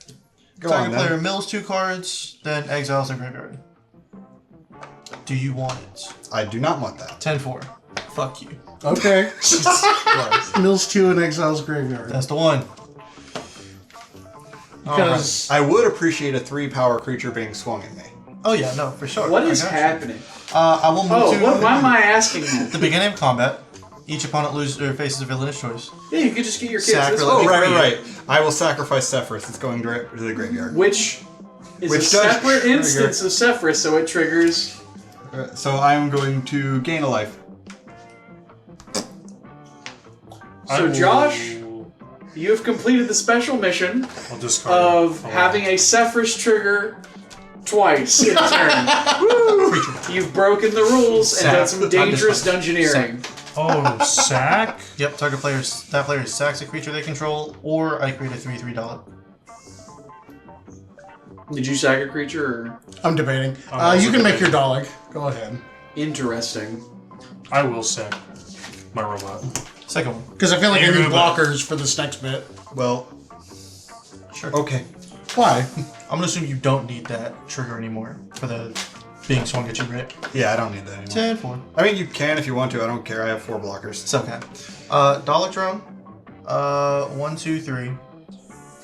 Go Target on, player then. mills 2 cards, then exiles the graveyard. Do you want it? I do not want that. 10-4. Fuck you. Okay. Right. Mills 2 and Exile's Graveyard. That's the one. Because I would appreciate a 3-power creature being swung at me. Oh yeah, no, for sure. What is I got you. happening? I will move Oh, to why am I asking that? the beginning of combat. Each opponent loses or faces a villainous choice. Yeah, you could just get your kids. Sacrilege. This Oh, way. right. I will sacrifice Sefris. It's going direct to the graveyard. Which is Which a does separate trigger. instance of Sefris, so it triggers. So I'm going to gain a life. So, Josh, you have completed the special mission I'll discard of it. having a Sefris trigger twice in turn. Woo! You've broken the rules and done some dangerous dungeoneering. Oh, sack? Yep, that player sacks a creature they control, or I create a 3/3 dollar. Did you sack a creature? Or? I'm debating. I'm also You can make debating. your Dalek. Go ahead. Interesting. I will sack my robot. Second one. Because I feel like I You need move it. blockers for this next bit. Well, Sure. okay. Why? I'm gonna assume you don't need that trigger anymore for the being swung at you, right? Yeah, I don't need that anymore. 10-4. I mean, you can if you want to. I don't care. I have 4 blockers. It's okay. Dalek drone. 1, 2, 3,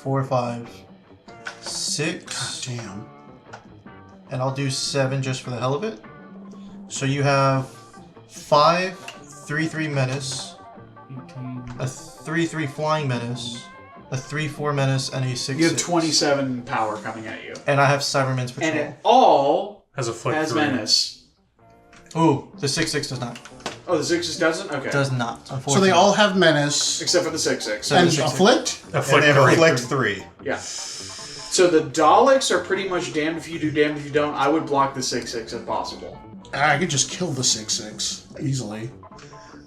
4, 5, 6. Damn. And I'll do 7 just for the hell of it. So you have 5 3/3 menace, a 3/3 flying menace, a 3/4 menace, and a 6/6. You have 27 power coming at you. And I have Cyberman's And Patrol. it all Has a flick has 3. menace. Ooh, the 6/6 does not. Oh, the 6 doesn't? Okay. Does not, unfortunately. So they all have Menace Except for the 6/6. So- and the 6/6. Afflict? A And flick they have a 3. flicked 3. Yeah. So the Daleks are pretty much damned if you do, damned if you don't. I would block the 6/6 if possible. I could just kill the 6/6 easily.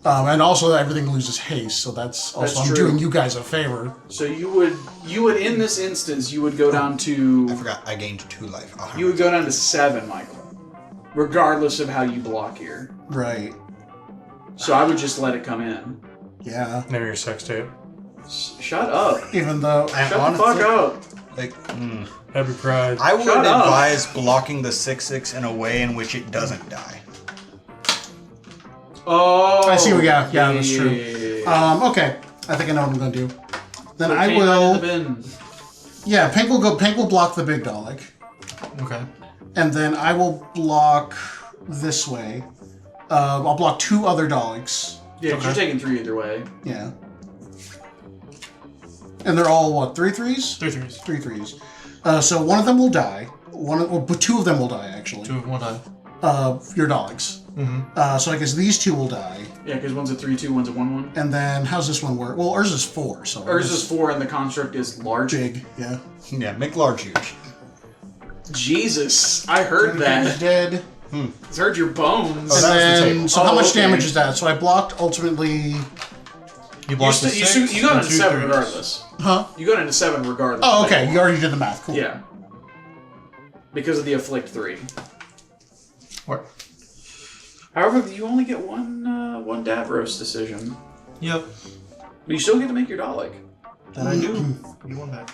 And also everything loses haste, so that's also I'm true. doing you guys a favor. So you would in this instance you would go down to I forgot. I gained 2 life. Oh, you would go down to 7, Michael, regardless of how you block here. Right. So I would just let it come in. Yeah. Name of your sex tape. Shut up. Even though Shut the fuck up. Like, Happy Pride. I would Shut up. advise blocking the 6/6 in a way in which it doesn't die. Oh. I see. Yeah, that's true. Yeah. Okay. I think I know what I'm going to do. Then Put I Canine in will. the bin. Yeah, Pink will go. Pink will block the big Dalek, Okay. and then I will block this way. I'll block 2 other Daleks. Yeah, 'cause you're taking 3 either way. Yeah. And they're all what? 3/3s? 3/3. 3/3s. So one of them will die. But 2 of them will die actually. 2 of 1 die. Your Daleks. Mm-hmm. So I guess these 2 will die. Yeah, because one's a 3/2, one's a 1/1. And then how's this one work? Well, ours is 4, so Ours is 4, and the construct is large. big. Yeah. Yeah, make large huge. Jesus, I heard He's that. dead. It's hurt your bones. Oh, And that was the then, table. so how Oh, much okay. damage is that? So I blocked ultimately. You blocked the you 6. got and into 2 7 3s. regardless. Huh? You got into 7 regardless. Oh, okay. You already did the math. Cool. Yeah. Because of the afflict 3. What? However, you only get one Davros decision, Yep. but you still get to make your Dalek. That I do. You won that.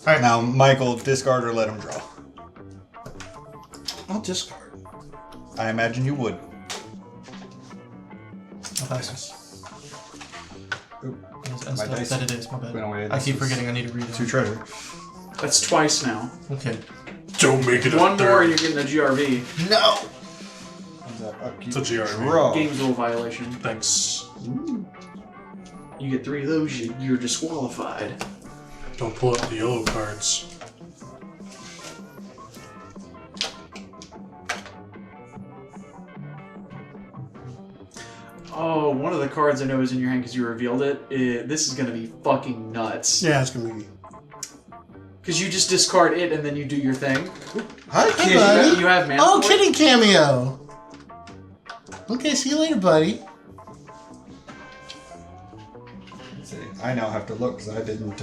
Alright, now, Michael, discard or let him draw. I'll discard. I imagine you would. I'll pass this. Oop, It's my dice that it is, my bad. went away. I This keep is forgetting I need to read 2 it. treasure. That's twice now. Okay. Don't make it a One more, third. and you're getting a GRV. No! It's a GRV. Draw. Games rule violation. Thanks. You get 3 of those, you're disqualified. Don't pull up the yellow cards. Oh, one of the cards I know is in your hand because you revealed it. This is gonna be fucking nuts. Yeah, it's gonna be. Because you just discard it and then you do your thing. Hi, Hey, kid. buddy. You have mana. Oh, for it? kitty cameo. Okay, see you later, buddy. Let's see. I now have to look because I didn't.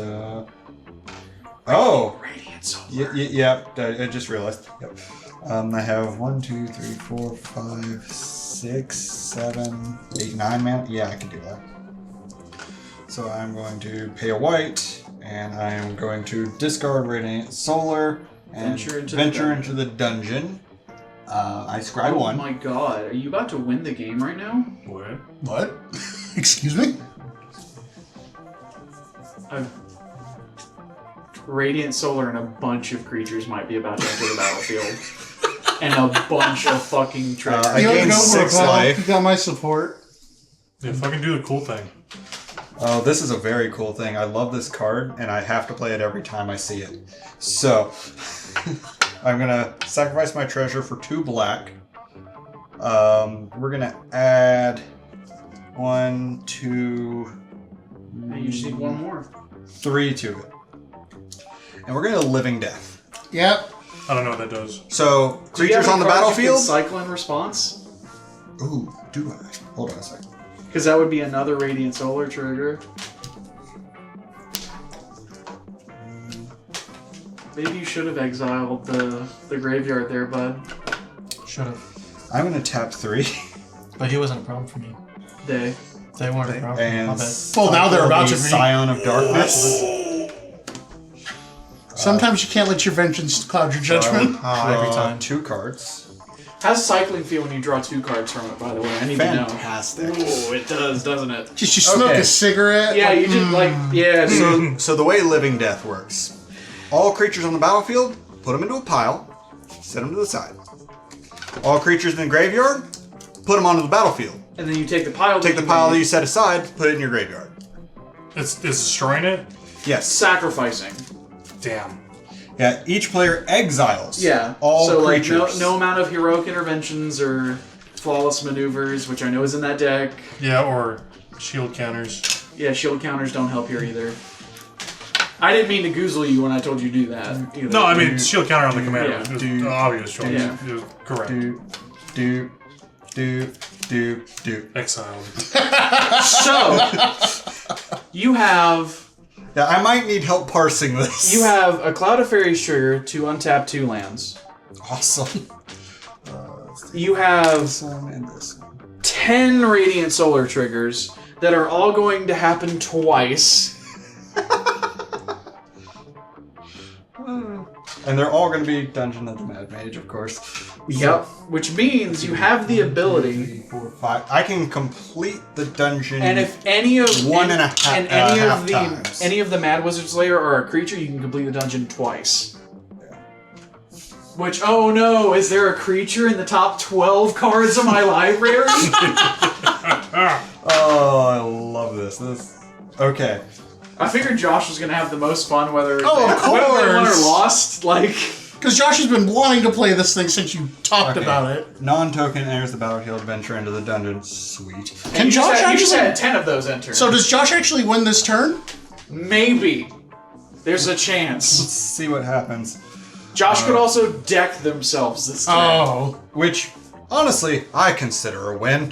Oh! Radiant Soul. Yeah, I just realized. Yep. I have 1, 2, 3, 4, 5, 6, 7, 8, 9 mana. Yeah, I can do that. So I'm going to pay a white, and I am going to discard Radiant Solar and venture into the dungeon. I scry Oh 1. my god, are you about to win the game right now? What? What? Excuse me? Radiant Solar and a bunch of creatures might be about to enter the battlefield. And a bunch of fucking triggers. I You gained go for it, 6 pal. life. You got my support. Yeah, fucking do the cool thing. Oh, this is a very cool thing. I love this card, and I have to play it every time I see it. So, I'm gonna sacrifice my treasure for 2 black. We're gonna add 1, 2, And you just need 1 more. 3 to it. And we're gonna Living Death. Yep. I don't know what that does. So, Do you have creatures on any the cards you can battlefield? cycle in response? Ooh, do I? Hold on a second. Because that would be another Radiant Solar trigger. Maybe you should have exiled the graveyard there, bud. Should have. I'm gonna tap 3. But he wasn't a problem for me. Day. They weren't a problem for me. And My bad. Well, now they're about the to be. Scion of Darkness. Sometimes you can't let your vengeance cloud your judgment. Every Draw time. 2 cards. How's cycling feel when you draw 2 cards from it, by the way? I need to know. Fantastic. Ooh, it does, doesn't it? Just you smoke Okay. a cigarette. Yeah, you just like, yeah. So the way Living Death works, all creatures on the battlefield, put them into a pile, set them to the side. All creatures in the graveyard, put them onto the battlefield. And then you take the pile. Take the pile that you set aside, put it in your graveyard. It's destroying it? Yes. Sacrificing. Damn. Yeah, each player exiles Yeah. all so creatures. like no amount of heroic interventions or flawless maneuvers, which I know is in that deck. Yeah, or shield counters. Yeah, shield counters don't help here either. I didn't mean to goozle you when I told you to do that. Either. No, I mean, shield counter on the commander Yeah. was the obvious choice. Yeah. It was correct. Do. Exiled. So, you have Yeah, I might need help parsing this. you have a Cloud of Fairies trigger to untap 2 lands. Awesome. You have This one and this one. 10 Radiant Solar triggers that are all going to happen twice. And they're all going to be Dungeon of the Mad Mage, of course. Yep. Which means you have the ability, 3, 4, 5. I can complete the dungeon. and if any of One and a half- and any half of the times. any of the Mad Wizard Slayer are a creature, you can complete the dungeon twice. Which, oh no, is there a creature in the top 12 cards of my library? Oh, I love this. Okay. I figured Josh was gonna have the most fun whether Oh, of whether they won or course. lost. Like, Because Josh has been wanting to play this thing since you talked Okay. about it. Non-token enters the battlefield, venture into the dungeon. Sweet. and you Josh just actually- had 10 of those enter. So does Josh actually win this turn? Maybe there's a chance. Let's see what happens. Josh could also deck themselves this time Oh. Which, honestly, I consider a win.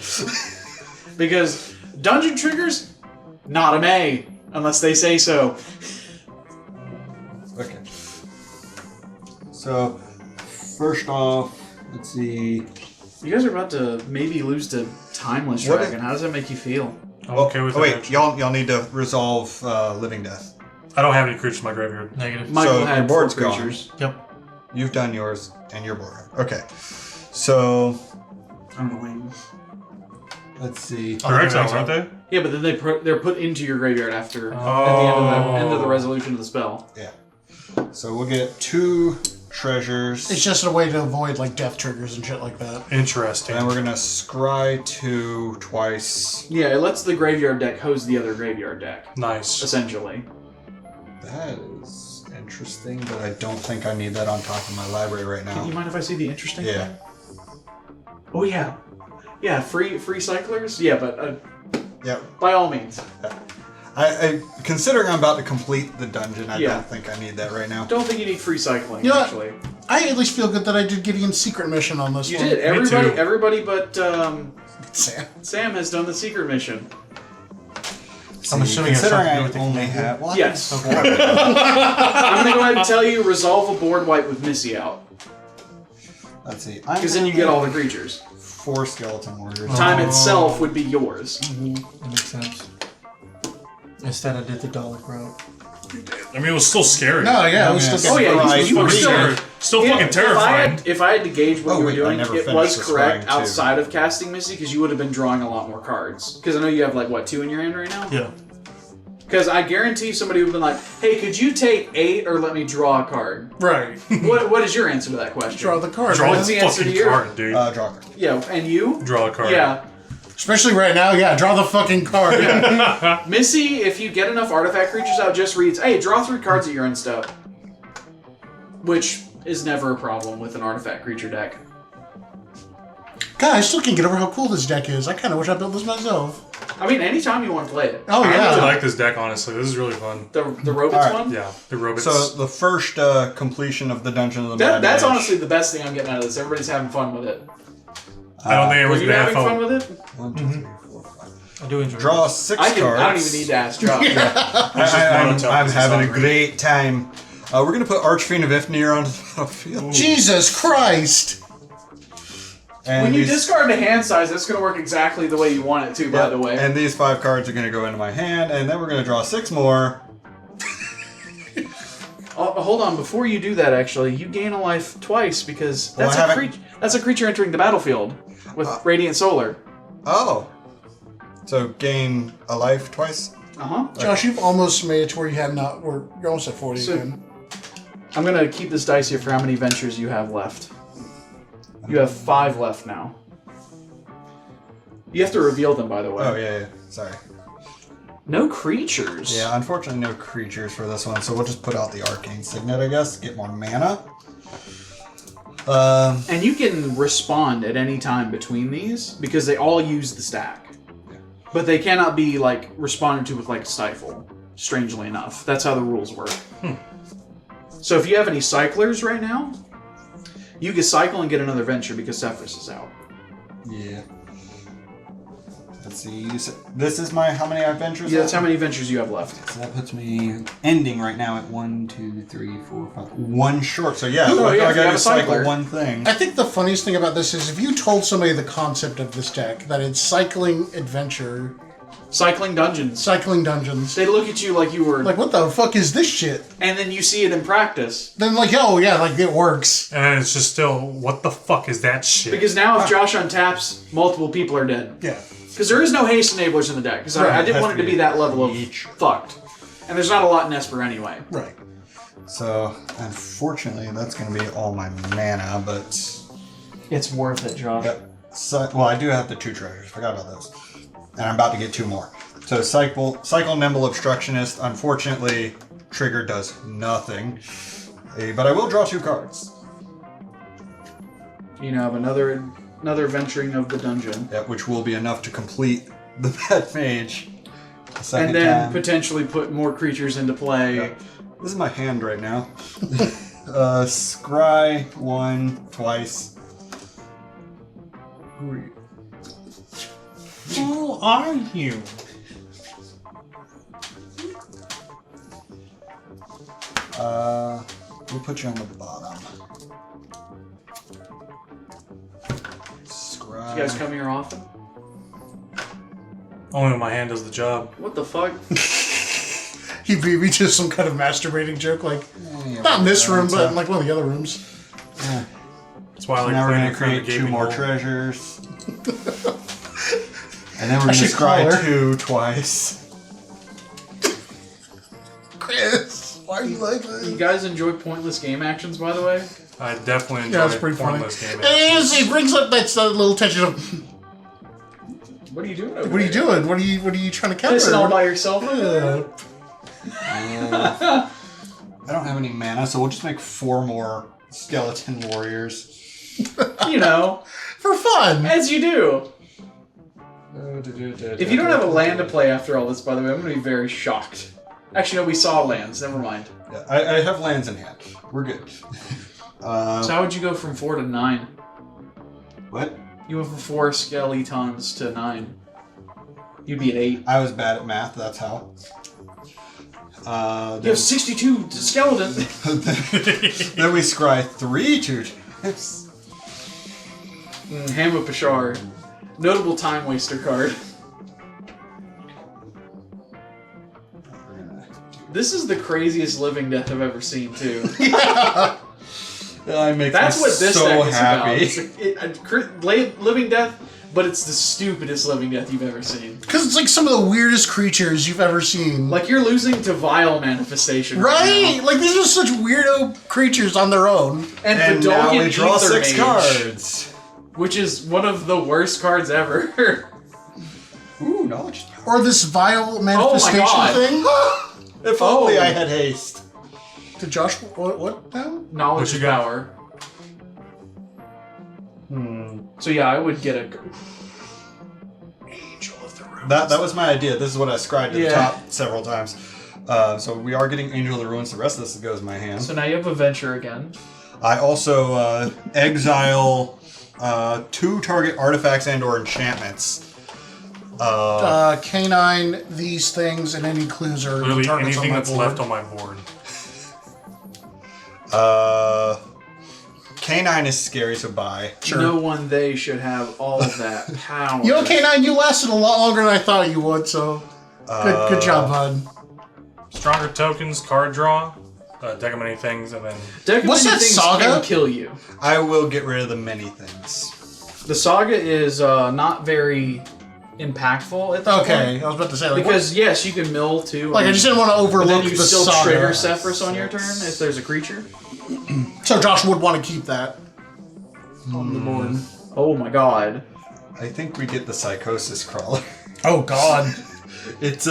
because dungeon triggers, not a May unless they say so. Okay. So, first off, let's see. You guys are about to maybe lose to Timeless What Dragon. How does that make you feel? I'm okay with that. wait, actually. y'all need to resolve Living Death. I don't have any creatures in my graveyard. Negative. Michael your had board's 4 gone. creatures. Yep. You've done yours, and your board. Okay. So, Annoying. let's see. They're exiles, aren't they? Yeah, but then they're put into your graveyard after at the Oh. end of the resolution of the spell. Yeah. So we'll get 2 treasures. It's just a way to avoid like death triggers and shit like that. Interesting. And then we're gonna scry 2 twice. Yeah, it lets the graveyard deck hose the other graveyard deck, Nice. essentially. That is interesting, but I don't think I need that on top of my library right You now. mind if I see the interesting Yeah. thing? Oh yeah. Yeah, free cyclers? Yeah, but Yep. by all means. I considering I'm about to complete the dungeon, I Yeah. don't think I need that right now. Don't think you need free cycling, You know what? actually. I at least feel good that I did Gideon's secret mission on this You one. did. too. Everybody but Sam. Sam has done the secret mission. I'm assuming it has considering something to do I with the only commander. have well, Yes. okay. I'm gonna go ahead and tell you, resolve a board wipe with Missy out. Let's see. Because then you get all the creatures. 4 skeleton warriors. Time itself would be yours. That makes sense. Instead, I did the Dalek route. I mean, it was still scary. No, yeah, it was yeah. still Oh, yeah, Right, you were three. still... Still fucking terrifying. If I had to gauge what Oh, you were wait, I doing, never it finished was the correct scrying, too. outside of casting Missy, because you would have been drawing a lot more cards. Because I know you have, like, what, 2 in your hand right now? Yeah. Because I guarantee somebody would have been like, hey, could you take 8 or let me draw a card? Right. What is your answer to that question? Draw the card. Draw man. What's the the answer fucking to your- card, dude. Draw a card. Yeah, and you? Draw a card. Yeah. Especially right now, yeah, draw the fucking card. Missy, if you get enough artifact creatures out, just reads, hey, draw 3 cards at your end step. Which is never a problem with an artifact creature deck. God, I still can't get over how cool this deck is. I kind of wish I built this myself. I mean, anytime you want to play it. Oh, I yeah. really like this deck, honestly. This is really fun. The Robots Alright. one? Yeah, the robots. So the first completion of the Dungeon of the Mad That's Mage. honestly the best thing I'm getting out of this. Everybody's having fun with it. I don't think Were everyone's you gonna have having fun fun. with it? 1, 2, 3, 4, 5. I do enjoy Draw it. 6 I cards. don't even need to ask Josh. I'm It's having a hungry. great time. We're gonna put Archfiend of Ifnir on the battlefield. Jesus Christ! And When you these- discard a hand size, that's going to work exactly the way you want it to, by Yep, the way. And these 5 cards are gonna go into my hand, and then we're gonna draw 6 more. Hold on, before you do that, actually, you gain a life twice because Well, that's, I a, haven't- that's a creature entering the battlefield with Radiant Solar. Oh. So gain a life twice? Uh-huh. Josh, you've almost made it to where you had not. You're almost at 40 So- again. I'm going to keep this dice here for how many ventures you have left. You have 5 left now. You have to reveal them, by the way. Oh, yeah. Sorry. No creatures. Yeah, unfortunately no creatures for this one, so we'll just put out the Arcane Signet, I guess. Get more mana. And you can respond at any time between these because they all use the stack. But they cannot be, like, responded to with, like, Stifle, strangely enough. That's how the rules work. So if you have any cyclers right now, you can cycle and get another venture because Sefris is out. Yeah. Let's see. This is my how many adventures? Yeah, that's how many adventures you have left. So that puts me ending right now at 1, 2, 3, 4, 5. One short. So yeah, Oh, I yeah, if you gotta have a cycle cycler. one thing. I think the funniest thing about this is if you told somebody the concept of this deck, that it's cycling adventure, Cycling dungeons. cycling dungeons, They look at you like you were, like, what the fuck is this shit? and then you see it in practice. Then, like, oh, yeah, like, it works. And then it's just still, what the fuck is that shit? Because now if Josh untaps, multiple people are dead. Yeah. Because there is no haste enablers in the deck. Because I Right, didn't has want it to to be be that level of each. fucked. And there's not a lot in Esper anyway. Right. So unfortunately, that's gonna be all my mana. But It's worth it, Josh. so, well, I do have the 2 treasures. Forgot about those. And I'm about to get 2 more. So cycle Nimble Obstructionist. Unfortunately, trigger does nothing. But I will draw 2 cards. You know, have another venturing of the dungeon. Yeah, which will be enough to complete the Pet Mage. The second And then time. potentially put more creatures into play. Yeah. This is my hand right now. Scry 1 twice. Who are you? Who are you? We'll put you on the bottom. Scry. You guys come here often? Only when my hand does the job. What the fuck? He beat me to some kind of masturbating joke, like, not in this room, but in, like, one of the other rooms. That's why I So like now we're playing going to in front of create a 2 gaping more hole. treasures. And then we're going to should call scry her. 2 twice. Chris, why are you like You this? guys enjoy pointless game actions, by the way? I definitely enjoy Yeah, it's pretty funny. pointless game. It is, it brings up that little tension of, What are you doing over what are you there? doing? What are you trying to counter? Listen all by yourself? Yeah. I don't have any mana, so we'll just make 4 more skeleton warriors. You know, For fun. as you do. If you don't have a land to play after all this, by the way, I'm going to be very shocked. Actually, no, we saw lands. Never mind. Yeah, I have lands in hand. We're good. So how would you go from 4 to 9? What? You went from 4 skeletons to 9. You'd be at 8. I was bad at math, that's how. You have 62 skeletons. Then we scry 3 2 times. Ham of Pashar. Notable time waster card. This is the craziest living death I've ever seen, too. I make That's me what this so deck is happy. about. It's living death, but it's the stupidest living death you've ever seen. Because it's like some of the weirdest creatures you've ever seen. Like, you're losing to Vile Manifestation right? now. Like, these are such weirdo creatures on their own. And the now Dogged we draw Ether 6 Mage, cards. which is one of the worst cards ever. Ooh, knowledge. Or this vile manifestation God. thing. If only I had haste. To Josh, what now? Knowledge What is you got? power. So yeah, I would get a... Angel of the Ruins. That was my idea. This is what I scribed at the Yeah. top several times. So we are getting Angel of the Ruins. The rest of this goes in my hand. So now you have a venture again. I also exile 2 target artifacts and or enchantments. Canine, these things, and any clues are Literally targets on anything my that's board. left on my board. Canine is scary, so bye. Sure. No one they should have all of that power. You know, Canine, you lasted a lot longer than I thought you would, so good job, bud. Stronger tokens, card draw, deck of many things, and then Deck of What's Many that Things saga? can kill you. I will get rid of the many things. The saga is not very impactful at this Okay, point. I was about to say, like, Because, yes, you can mill too. I just didn't want to But overlook then you the still saga. trigger Sefris on your turn if there's a creature. So Josh would want to keep that on the board. Oh my god. I think we get the Psychosis Crawler. Oh, God. It's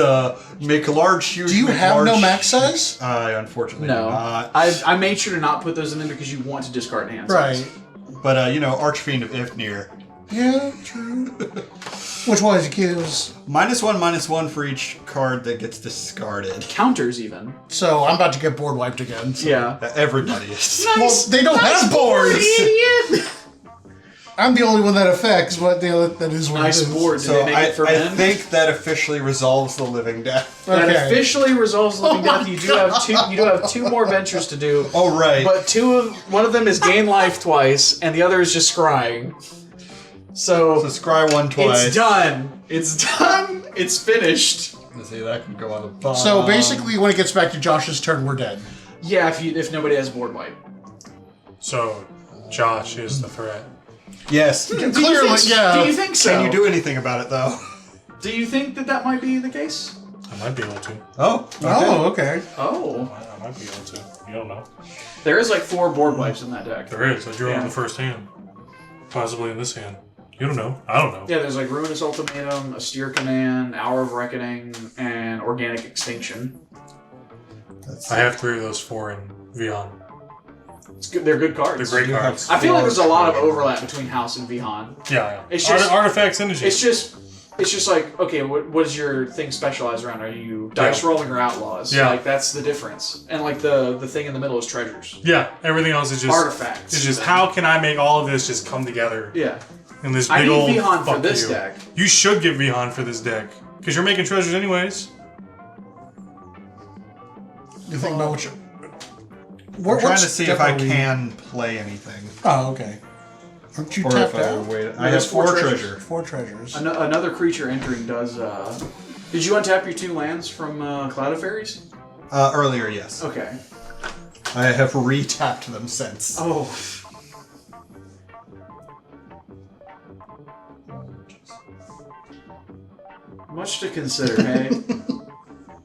make a large, huge. Do you make have large, no max size? I unfortunately do No. not. I made sure to not put those in there because you want to discard hands. Right. But Archfiend of Ifnir. Yeah, true. Which one gives? -1/-1 for each card that gets discarded. Counters even. So I'm about to get board wiped again. So. Yeah. Everybody is. Well, they don't have boards. Idiot! I'm the only one that affects what that is what Nice it is. board. Did So they make it for I men? think that officially resolves the living death. That Okay. officially resolves living Oh death. my You do have two. You do have 2 more ventures to do. Oh, right. But one of them is gain life twice, and the other is just scrying. So So scry one twice. it's done. It's done. It's finished. Let's see, that can go on the bottom. So basically, when it gets back to Josh's turn, we're dead. Yeah, if nobody has board wipe. So, Josh is the threat. Yes. Clearly, Do you yeah. think so? Can you do anything about it, though? Do you think that might be the case? I might be able to. Oh. Okay. Oh, okay. Oh, I might be able to. You don't know. there is like 4 board wipes in that deck. There is. I drew it Yeah. in the first hand. Possibly in this hand. You don't know. I don't know. Yeah, there's like Ruinous Ultimatum, Austere Command, Hour of Reckoning, and Organic Extinction. That's I have 3 of those 4 in Vion. It's good. They're good cards. They're great cards. I feel like there's a lot of overlap between House and Vihan. Yeah. It's just- artifacts energy. It's just like, okay, what is your thing specialized around? Are you dice rolling or outlaws? Yeah. Like that's the difference. And like the thing in the middle is treasures. Yeah. Everything else is just Artifacts. It's just how can I make all of this just come together Yeah. in this I big need old Vihan for fuck this you. deck. You should get Vihan for this deck because you're making treasures anyways. You think about what you... I'm trying what's to see if I definitely- can play anything. Oh, okay. Aren't you Or tapped if I out? wait. I there's have 4 4 treasures. treasure. 4 treasures. Another creature entering does. Did you untap your 2 lands from Cloud of Fairies? Earlier, yes. Okay. I have re-tapped them since. Oh. Much to consider, hey?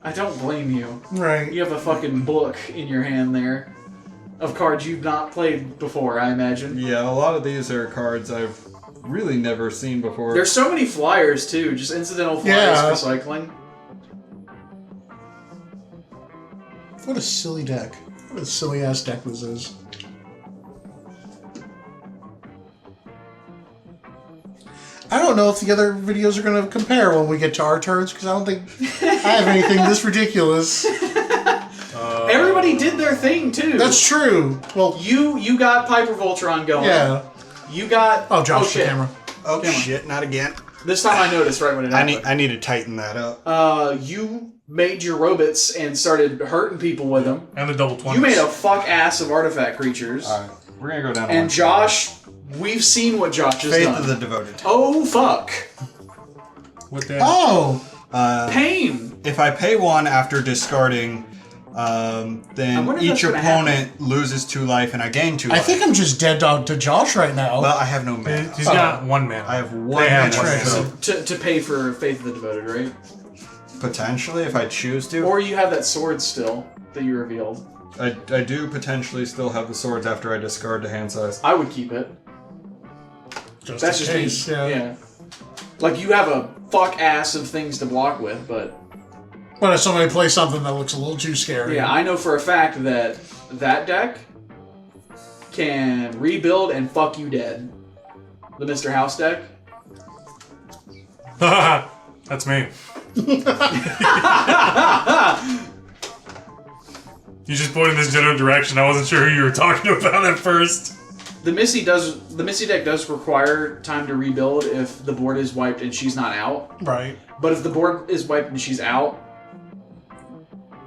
I don't blame you. Right. You have a fucking book in your hand there of cards you've not played before, I imagine. Yeah, a lot of these are cards I've really never seen before. There's so many flyers too, just incidental flyers Yeah. for cycling. What a silly deck. What a silly ass deck this is. I don't know if the other videos are going to compare when we get to our turns, because I don't think I have anything this ridiculous. Everybody did their thing too. That's true. Well, you got Piper Voltron going. yeah. You got Oh, shit. the camera. oh Come on. shit, not again. This time I noticed right when it happened. I need to tighten that up. You made your robots and started hurting people with them. And the double 20s. You made a fuck ass of artifact creatures. Alright, we're gonna go down. And one. Josh, we've seen what Josh has Faith done. of the Devoted. Oh fuck! With that. Oh! Pain. If I pay 1 after discarding, I then wonder if each that's gonna opponent loses 2 life and I gain 2 I life. think I'm just dead dog to Josh right now. Well, I have no mana. He's got 1 mana. I have 1 They have mana, one so To pay for Faith of the Devoted, right? potentially, if I choose to. Or you have that sword still that you revealed. I do potentially still have the swords after I discard the hand size. I would keep it. just That's in just case, me. yeah. Yeah. Like you have a fuck ass of things to block with, but But if somebody plays something that looks a little too scary. yeah, I know for a fact that that deck can rebuild and fuck you dead. The Mr. House deck. That's me. You just pointed in this general direction. I wasn't sure who you were talking about at first. The Missy deck does require time to rebuild if the board is wiped and she's not out. Right. But if the board is wiped and she's out,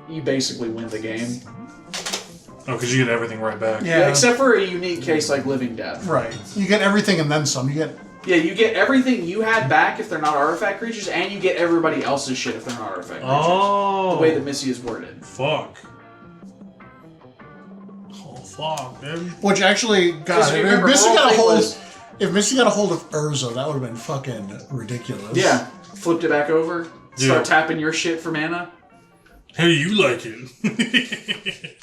you basically win the game. Oh, because you get everything right back. Yeah. Except for a unique case like Living Death. Right. You get everything and then some. You get... Yeah, you get everything you had back if they're not artifact creatures, and you get everybody else's shit if they're not artifact creatures. Oh. The way that Missy is worded. Fuck. Oh, fuck, dude. Which actually, Because God, if you if remember, Missy her got a thing hold... was- If Missy got a hold of Urza, that would have been fucking ridiculous. Yeah, flipped it back over, Yeah. start tapping your shit for mana. Hey, you like it.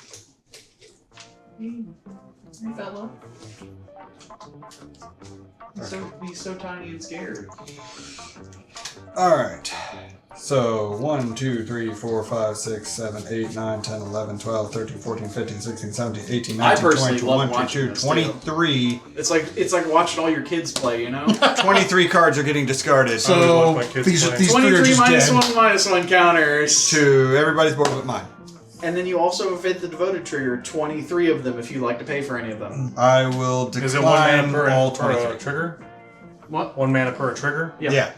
Hey, fella. He's so tiny and scared. Alright. So 1, 2, 3, 4, 5, 6, 7, 8, 9, 10, 11, 12, 13, 14, 15, 16, 17, 18, I 19, personally 20, love 21, watching 22, this, too. 23. It's like watching all your kids play, you know? 23 cards are getting discarded So watch my kids these play. three are 23 just minus dead. 1 counters. to everybody's board but mine. And then you also evade the devoted trigger, 23 of them if you like to pay for any of them. I will decline Is it 1 mana per, all per 23. trigger? What? 1 mana per trigger? Yeah.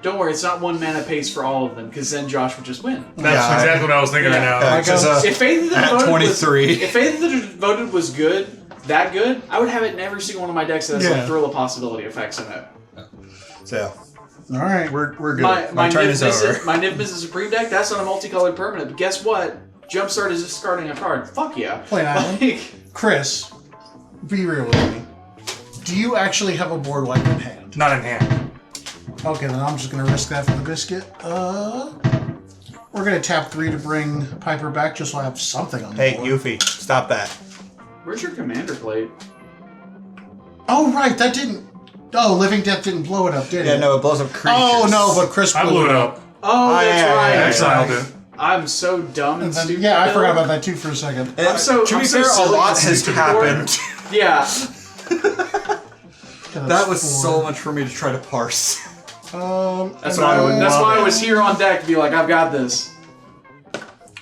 Don't worry, it's not 1 mana pace for all of them, because then Josh would just win. That's Yeah, exactly what I was thinking right now. If Faith of the at Devoted 23. was, if Faith of the Devoted was good, that good, I would have it in every single one of my decks that has like Thrill of Possibility effects in it. So, All right. we're good. My turn is over. My Niv Mizzet Supreme deck, that's on a multicolored permanent, but guess what? Jumpstart is discarding a card. Fuck yeah. Play an island. Like, Chris, be real with me. Do you actually have a board wipe in hand? Not in hand. Okay, then I'm just going to risk that for the biscuit. We're going to tap 3 to bring Piper back just so I have something on the Hey, board. Yuffie, stop that. where's your commander plate? Oh, right, that didn't... Oh, Living Death didn't blow it up, did it? Yeah, no, it blows up creatures. Oh, no, but Chris I blew it up. Oh, that's right. I exiled it. I'm so dumb and And then, stupid. yeah, I Bill. forgot about that too for a second. I'm so to be I'm so fair, a silly lot and has stupid. happened. Yeah. That was so much for me to try to parse. That's and why I was here on deck to be like, I've got this.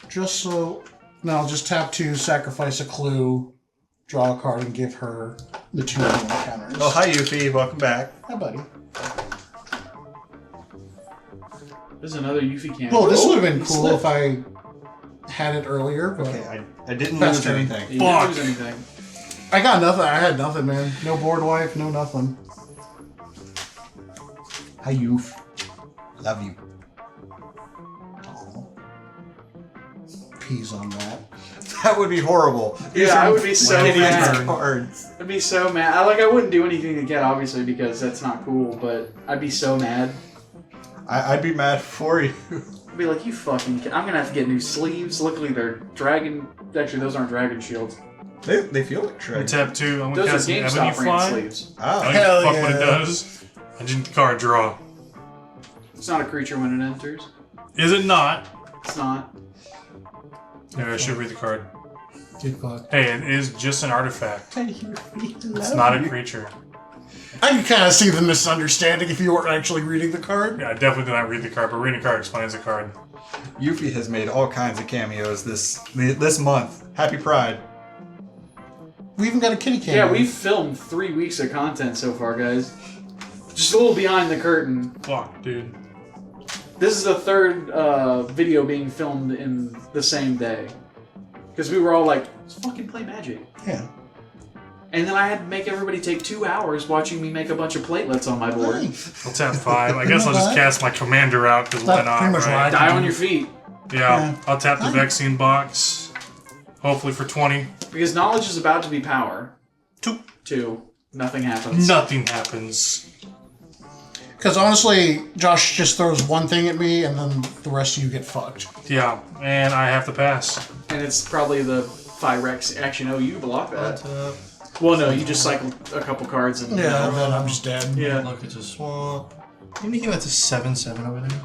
Just so... No, I'll just tap 2, sacrifice a clue, draw a card, and give her the 2 animal counters. Oh, hi, Yuffie. Welcome back. Hi, buddy. There's another Yuffie can. Well, this Oh, would have been he cool slipped. if I had it earlier, but Okay, I didn't Fast lose turn. anything. You Fuck. didn't lose anything. I got nothing. I had nothing, man. No board wipe, no nothing. Hi, Yoof. Love you. Peas on that. That would be horrible. These Yeah, are I would be so hideous mad. cards. I'd be so mad. I wouldn't do anything to get, obviously, because that's not cool, but I'd be so mad. I'd be mad for you. I'd be like, you fucking I'm gonna have to get new sleeves. Luckily, they're dragon... Actually, those aren't dragon shields. They feel like I Shrek. tap 2. I'm going to Those are cast an Ebony GameStop brand Fly. sleeves. I Oh, don't Hell give a fuck what it yeah. does. I didn't card draw. It's not a creature when it enters. Is it not? It's not. Yeah, I should read the card. Good fuck. Hey, it is just an artifact. It's not a creature. I can kind of see the misunderstanding if you weren't actually reading the card. Yeah, I definitely did not read the card, but reading the card explains the card. Yuffie has made all kinds of cameos this month. Happy Pride. We even got a kitty cat. Yeah, we've filmed 3 weeks of content so far, guys. Just a little behind the curtain. Fuck, dude. This is the third video being filmed in the same day. Because we were all like, let's fucking play Magic. Yeah. And then I had to make everybody take 2 hours watching me make a bunch of platelets on my board. Nice. I'll tap 5. I guess I'll just cast my commander out, because why That's not, pretty much right? what I Die on your feet. Yeah, I'll tap the Fine. vaccine box. Hopefully for 20. Because knowledge is about to be power. 2. Nothing happens. Nothing happens. Because honestly, Josh just throws one thing at me, and then the rest of you get fucked. Yeah, and I have to pass. And it's probably the Pyrex. Actually, no, you block that. Tap. Well, no, you just cycle a couple cards and... Yeah, then I'm just dead. Yeah. Look, it's a swamp. How many that's a 7/7 over there?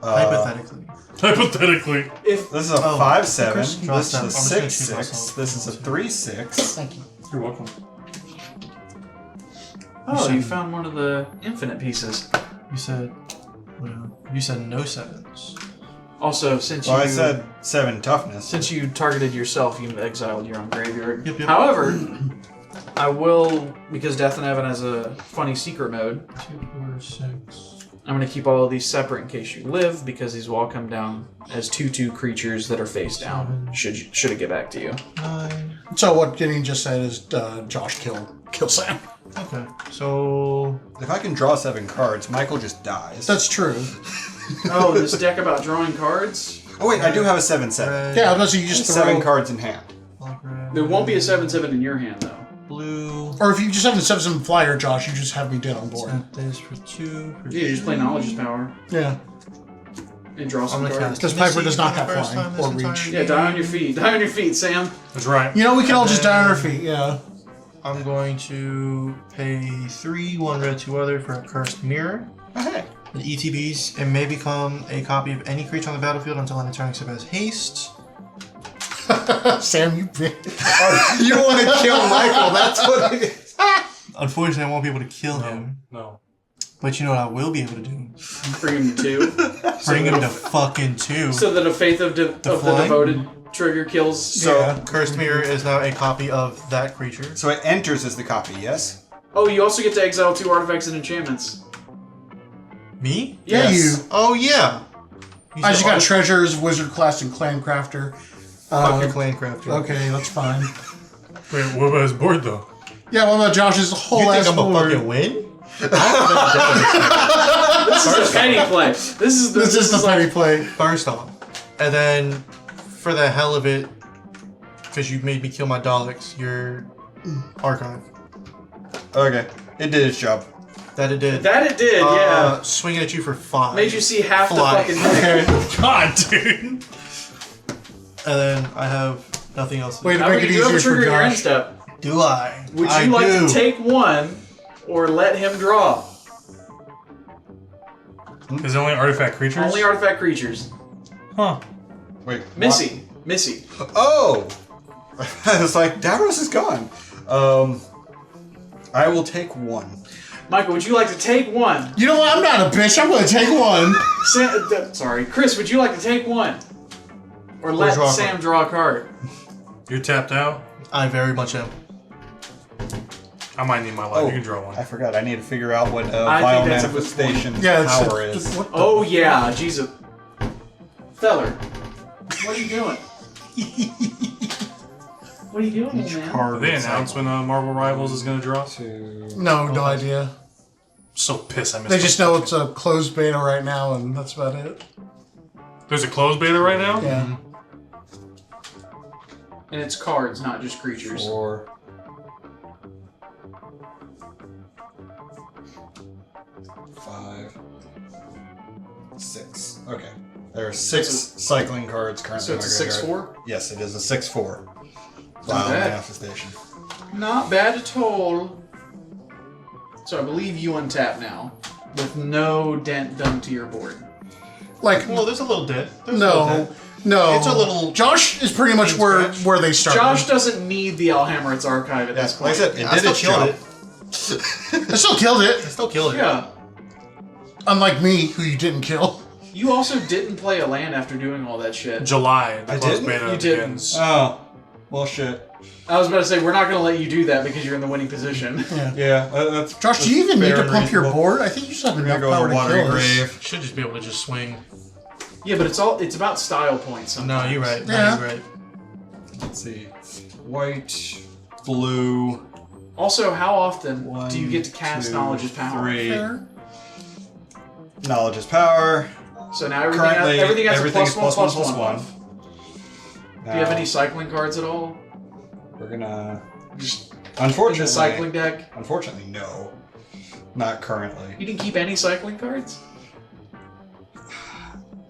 Hypothetically. Hypothetically. If This is a Oh, 5/7. Chris, draw This is step. a I'm just gonna 6/6. choose myself. This is a 3/6. Thank you. You're welcome. Oh, you found one of the infinite pieces. You said, well, you said no 7s. Also, since Well, you I said 7 toughness. since you targeted yourself, you exiled your own graveyard. Yep. However, I will, because Death and Evan has a funny secret mode, 2, 4, 6. I'm going to keep all of these separate in case you live, because these will all come down as 2/2 creatures that are face down. Should it get back to you? 9. So what Gideon just said is Josh kill Sam. Okay, so If I can draw 7 cards, Michael just dies. That's true. Oh, this deck about drawing cards? Oh wait, I do have a 7/7. red, Yeah, unless you just throw... 7 cards in hand. black, red, There won't be a 7/7 in your hand, though. blue. Or if you just have the 7/7 flyer, Josh, you just have me dead on board. Tap this for 2. For Yeah, you just play Knowledge's Power Yeah. and draw I'm some gonna cards. cast Because Piper Missy does not for the have first flying time this or entire reach. Yeah, die on your feet. Die on your feet, Sam. That's right. You know, we can all just die on our feet, yeah. I'm going to pay 3, 1 red, 2 other for a Cursed Mirror. Oh, hey. The ETBs, it may become a copy of any creature on the battlefield until end of turn except as haste. Sam, you You want to kill Michael, that's what it is. Unfortunately, I won't be able to kill him. No. But you know what I will be able to do? Bring him to 2. Bring him to fucking 2. So that a Faith of the Devoted trigger kills. So Cursed Mirror is now a copy of that creature. So it enters as the copy, yes? Oh, you also get to exile 2 artifacts and enchantments. Me? Yeah, Yes. you. Oh yeah. I just got treasures, wizard class, and clan crafter. Fuck your clan crafter. Okay, that's fine. Wait, what about his board though? Yeah, what about Josh's whole You ass think I'm board? a fucking win? This is a penny play. This is the penny play. First off, and then for the hell of it, because you made me kill my Daleks, your archive. Okay. It did its job. That it did. That it did, yeah. Swinging at you for 5. Made you see half Fly. the fucking thing. Okay. God, dude. And then I have nothing else. To Wait, do. to How make many it do you have a easier for trigger in your end Josh. step? Do I? Would I you like do. to take 1 or let him draw? Is it only artifact creatures? Only artifact creatures. Huh. Wait. Missy. What? Oh! I was like, Davros is gone. I will take 1. Michael, would you like to take 1? You know what? I'm not a bitch. I'm going to take 1. Sorry. Chris, would you like to take 1? Or let draw a Sam card. draw a card? You're tapped out? I very much am. I might need my life. You can draw one. I forgot. I need to figure out what I Vile think that's a good Manifestation Yeah, power is. What the- Oh, yeah. Jesus. Feller. What are you doing? What are you doing, Each man? card Did they is announce when Marvel Rivals is going to drop? No, no idea. I'm so pissed I missed They it. just know it's a closed beta right now, and that's about it. There's a closed beta right now? Yeah. And it's cards, not just creatures. 4. 5. 6. Okay. There are 6 cycling cards currently. So it's a in my graveyard. 6/4? Yes, it is a 6/4. Not Vile bad. Manifestation. Not bad at all. So I believe you untap now, with no dent done to your board. Like, Well, there's a little dent. There's a little no. dent. No. It's a little- Josh is pretty much Scratch. where they started. Josh doesn't need the Alhammerit's archive at this Yes, like I point. said, it I did still its killed job. it. I still killed I it. still killed it. Yeah. Unlike me, who you didn't kill. You also didn't play a land after doing all that shit. July, the I closed didn't? beta You didn't. begins. Oh. Well, shit. I was about to say, we're not going to let you do that because you're in the winning position. Yeah, that's. Josh, do you even need to fair and pump your reasonable. board? I think you just have We're enough gonna go power to to Watery kill us. Grave. Should just be able to just swing. Yeah, but it's about style points No, sometimes. you're right. No, Yeah. you're right. Let's see. White, blue. Also, how often One, do you get to cast 2, Knowledge's Power? 3. Fair. Knowledge is power. So now Currently, everything has a everything is plus plus 1, one, plus plus 1. Now, Do you have any cycling cards at all? We're gonna. Just in Unfortunately. the cycling deck? Unfortunately, no. Not currently. You didn't keep any cycling cards?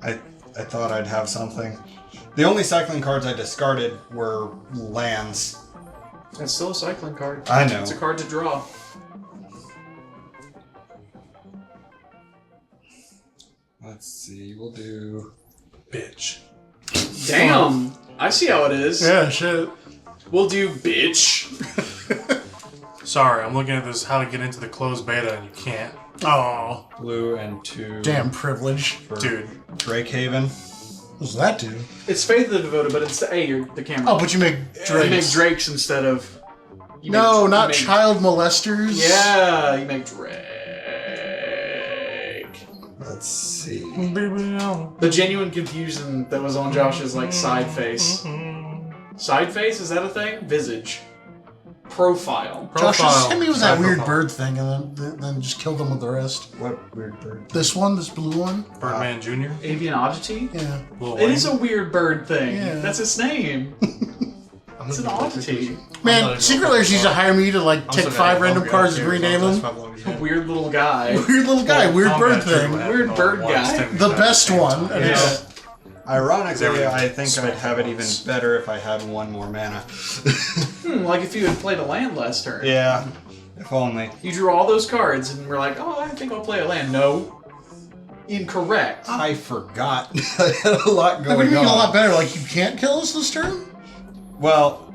I thought I'd have something. The only cycling cards I discarded were lands. That's still a cycling card. I know. It's a card to draw. Let's see. We'll do. Bitch. Damn! I see how it is. Yeah, shit. We'll do bitch. Sorry, I'm looking at this how to get into the closed beta and you can't. Oh, Blue and 2. damn privilege. For Dude. Drakehaven. What does that do? It's Faith of the Devoted, but it's you're the camera. Oh, but you make You make drakes. drakes instead of. you No, make- not you make- child molesters. Yeah, you make Drake. Let's see. The genuine confusion that was on Josh's like side face. Side face, is that a thing? Visage. Profile. Josh, just hit me with that Side weird profile. bird thing and then just kill them with the rest. What weird bird? This one, this blue one? Birdman Jr. Avian oddity? Yeah. Lil It Wayne. is a weird bird thing. Yeah. That's its name. I'm It's an gonna go oddity. I'm Man, not Secret even- Layers used to hire me to like I'm take still 5 gonna random go cards and upstairs, rename that's them. my long as- Weird little guy. Weird little guy, weird bird Combat thing. True had Weird no bird one guy. sticking The at best same one. time. And Yeah. it's- Ironically, I think I'd Spec have it even ones. better if I had 1 more mana. Like if you had played a land last turn. Yeah. If only. You drew all those cards and were like, oh, I think I'll play a land. No. Incorrect. I forgot. I had a lot That going would mean on. a lot better. Like, you can't kill us this turn? Well,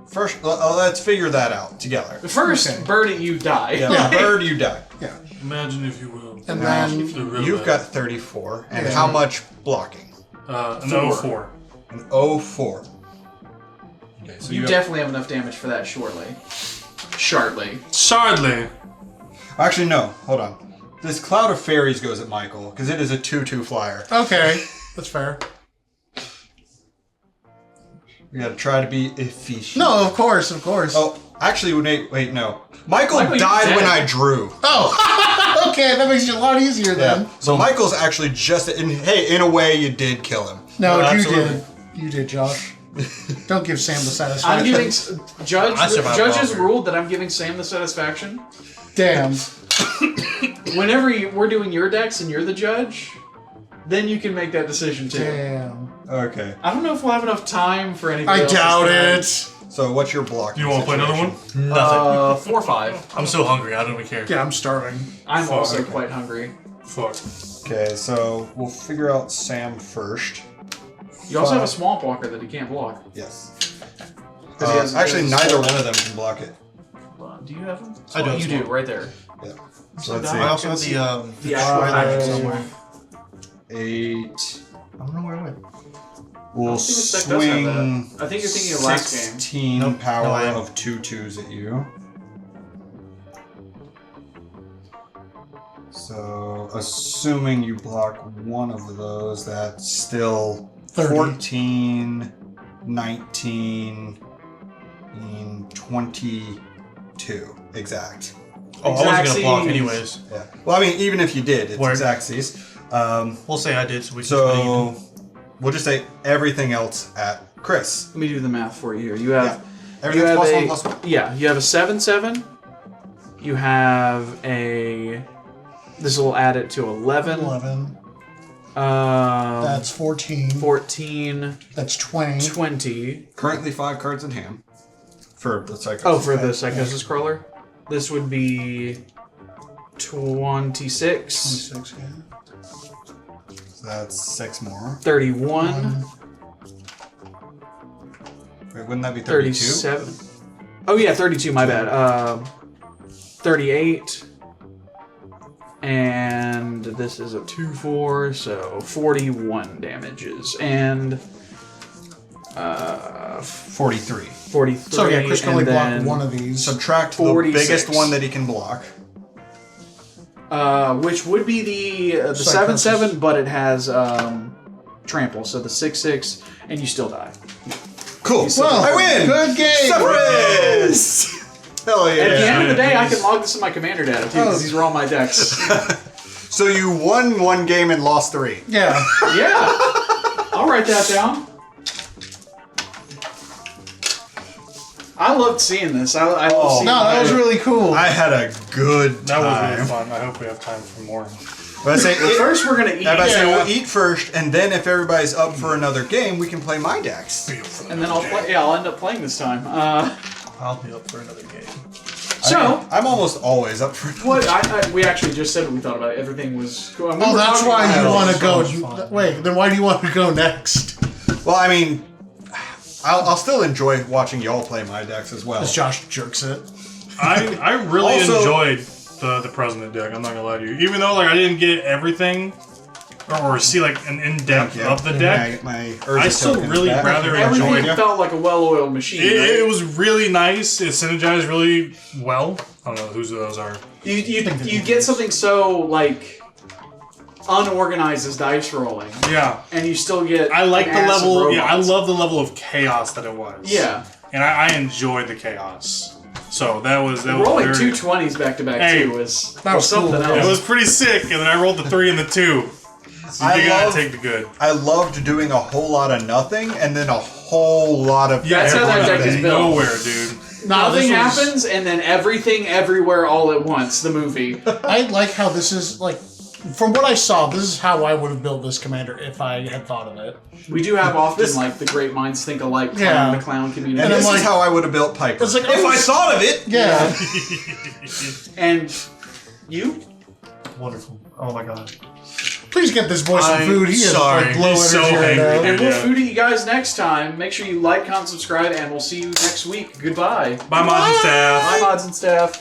first, let's figure that out together. The first Okay. bird at you die. Yeah, bird, you die. Yeah. Imagine if you will. And Now, then you've got 34. And Yeah. how much blocking? An 04. An 04. Okay, so You definitely have enough damage for that shortly. Shortly. Shardley. Actually, no. Hold on. This Cloud of Fairies goes at Michael, because it is a 2/2 flyer. okay, that's fair. We gotta try to be efficient. No, of course. Oh, actually, wait, no. Michael Michael, you're died dead. when I drew. Oh, okay, that makes it a lot easier then. So Michael's actually just... in a way, you did kill him. No, No, you absolutely. did. You did, Josh. Don't give Sam the I'm satisfaction. giving judges longer. ruled that I'm giving Sam the satisfaction. Damn. Whenever we're doing your decks and you're the judge, then you can make that decision too. Damn. Okay. I don't know if we'll have enough time for anything. I else doubt this it. So what's your blocking You want to play another one? time. Nothing. 4 or 5. I'm so hungry. I don't even care. Yeah, I'm starving. I'm Fuck. also quite hungry. Fuck. Okay, so we'll figure out Sam first. You also have a swamp walker that he can't block. Yes. 'Cause he has- Actually, he has neither a one of them can block it. Do you have him? I do have You swamp. do, right there. Yeah. So So let's die. I see. also have the actual magic somewhere. 8. I don't know where it went. We'll I think this deck does have swing that. I think you're thinking of last game. 16 Nope, power no, I am. of 2/2s at you. So, assuming you block one of those, that's still 30. 14, 19, and 22 exact. Oh, I wasn't gonna block Exactsies. anyways. Yeah. Well, I mean, even if you did, it's Word. exactsies. We'll say I did, so we can split So, we'll just say everything else at Chris. Let me do the math for you here. You have Everything's you have plus a, 1 plus 1. Yeah, you have a 7/7. You have a. This will add it to 11. 11. Um, That's 14. 14, That's 20. 20. Currently 5 cards in hand. For the psycho. Oh, for the Psychosis Crawler. This would be 26, 26, yeah. So that's 6 more. 31, Wait, wouldn't that be 32? 37. Oh yeah, 32, my bad. 38. And this is a 2/4, so 41 damages. And 43. 43. So yeah, Chris can only and block then, one of these. Subtract 46. the biggest one that he can block. which would be the Psychosis. 7/7, but it has trample, so the 6/6, and you still die. Cool. Well, I win! good game! Sefris! Hell yeah. At the end of the day, I can log this in my commander data too, because Oh. these are all my decks. So you won 1 game and lost 3. Yeah. Yeah, I'll write that down. I loved seeing this. I love Oh, seeing No, that was really cool. I had a good That was time. really fun. I hope we have time for more. But I say, First, we're gonna eat, I say Yeah. we'll eat first, and then if everybody's up for another game, we can play my decks. and then I'll play. Yeah, I'll end up playing this time. I'll be up for another game. So, I'm almost always up for what we actually just said what we thought about it. Everything was cool. And we Oh, were that's talking why about you it. want to so go. much fun. Wait, then why do you want to go next? Well, I mean, I'll still enjoy watching y'all play my decks as well. As Josh jerks it. I really Also- enjoyed the president deck. I'm not gonna lie to you. Even though like I didn't get everything or see like an in depth Yeah. of the deck, My I still tokens really back. rather Everything enjoyed it. felt like a well-oiled machine. right? It was really nice. It synergized really well. I don't know whose those are. You get something so like unorganized as dice rolling, Yeah, and you still get. I like an the ass of level. Yeah, I robots. love the level of chaos that it was. Yeah, and I enjoyed the chaos. So that was rolling very, 2 20s back to back Hey, too was that was something cool. else. It was pretty sick, and then I rolled the 3 and the 2. So I you gotta love- take the good. I loved doing a whole lot of nothing and then a whole lot of That's how that deck is everything. built. Nowhere, dude. Nothing this was- happens, and then everything everywhere all at once. The movie. I like how this is like. From what I saw, this is how I would have built this commander if I had thought of it. We do have often like the great minds think alike. Clown, Yeah. the clown community. And And this I'm is like- how I would have built Piper. It's like, if oh, I thought of it! Yeah. And you? Wonderful. Oh my god. Please get this boy some I'm food. He is sorry. like low He's so energy right angry, now. dude. And we'll Yeah. food eat you guys next time. Make sure you like, comment, subscribe, and we'll see you next week. Goodbye. Bye, mods and staff. Bye, mods and staff.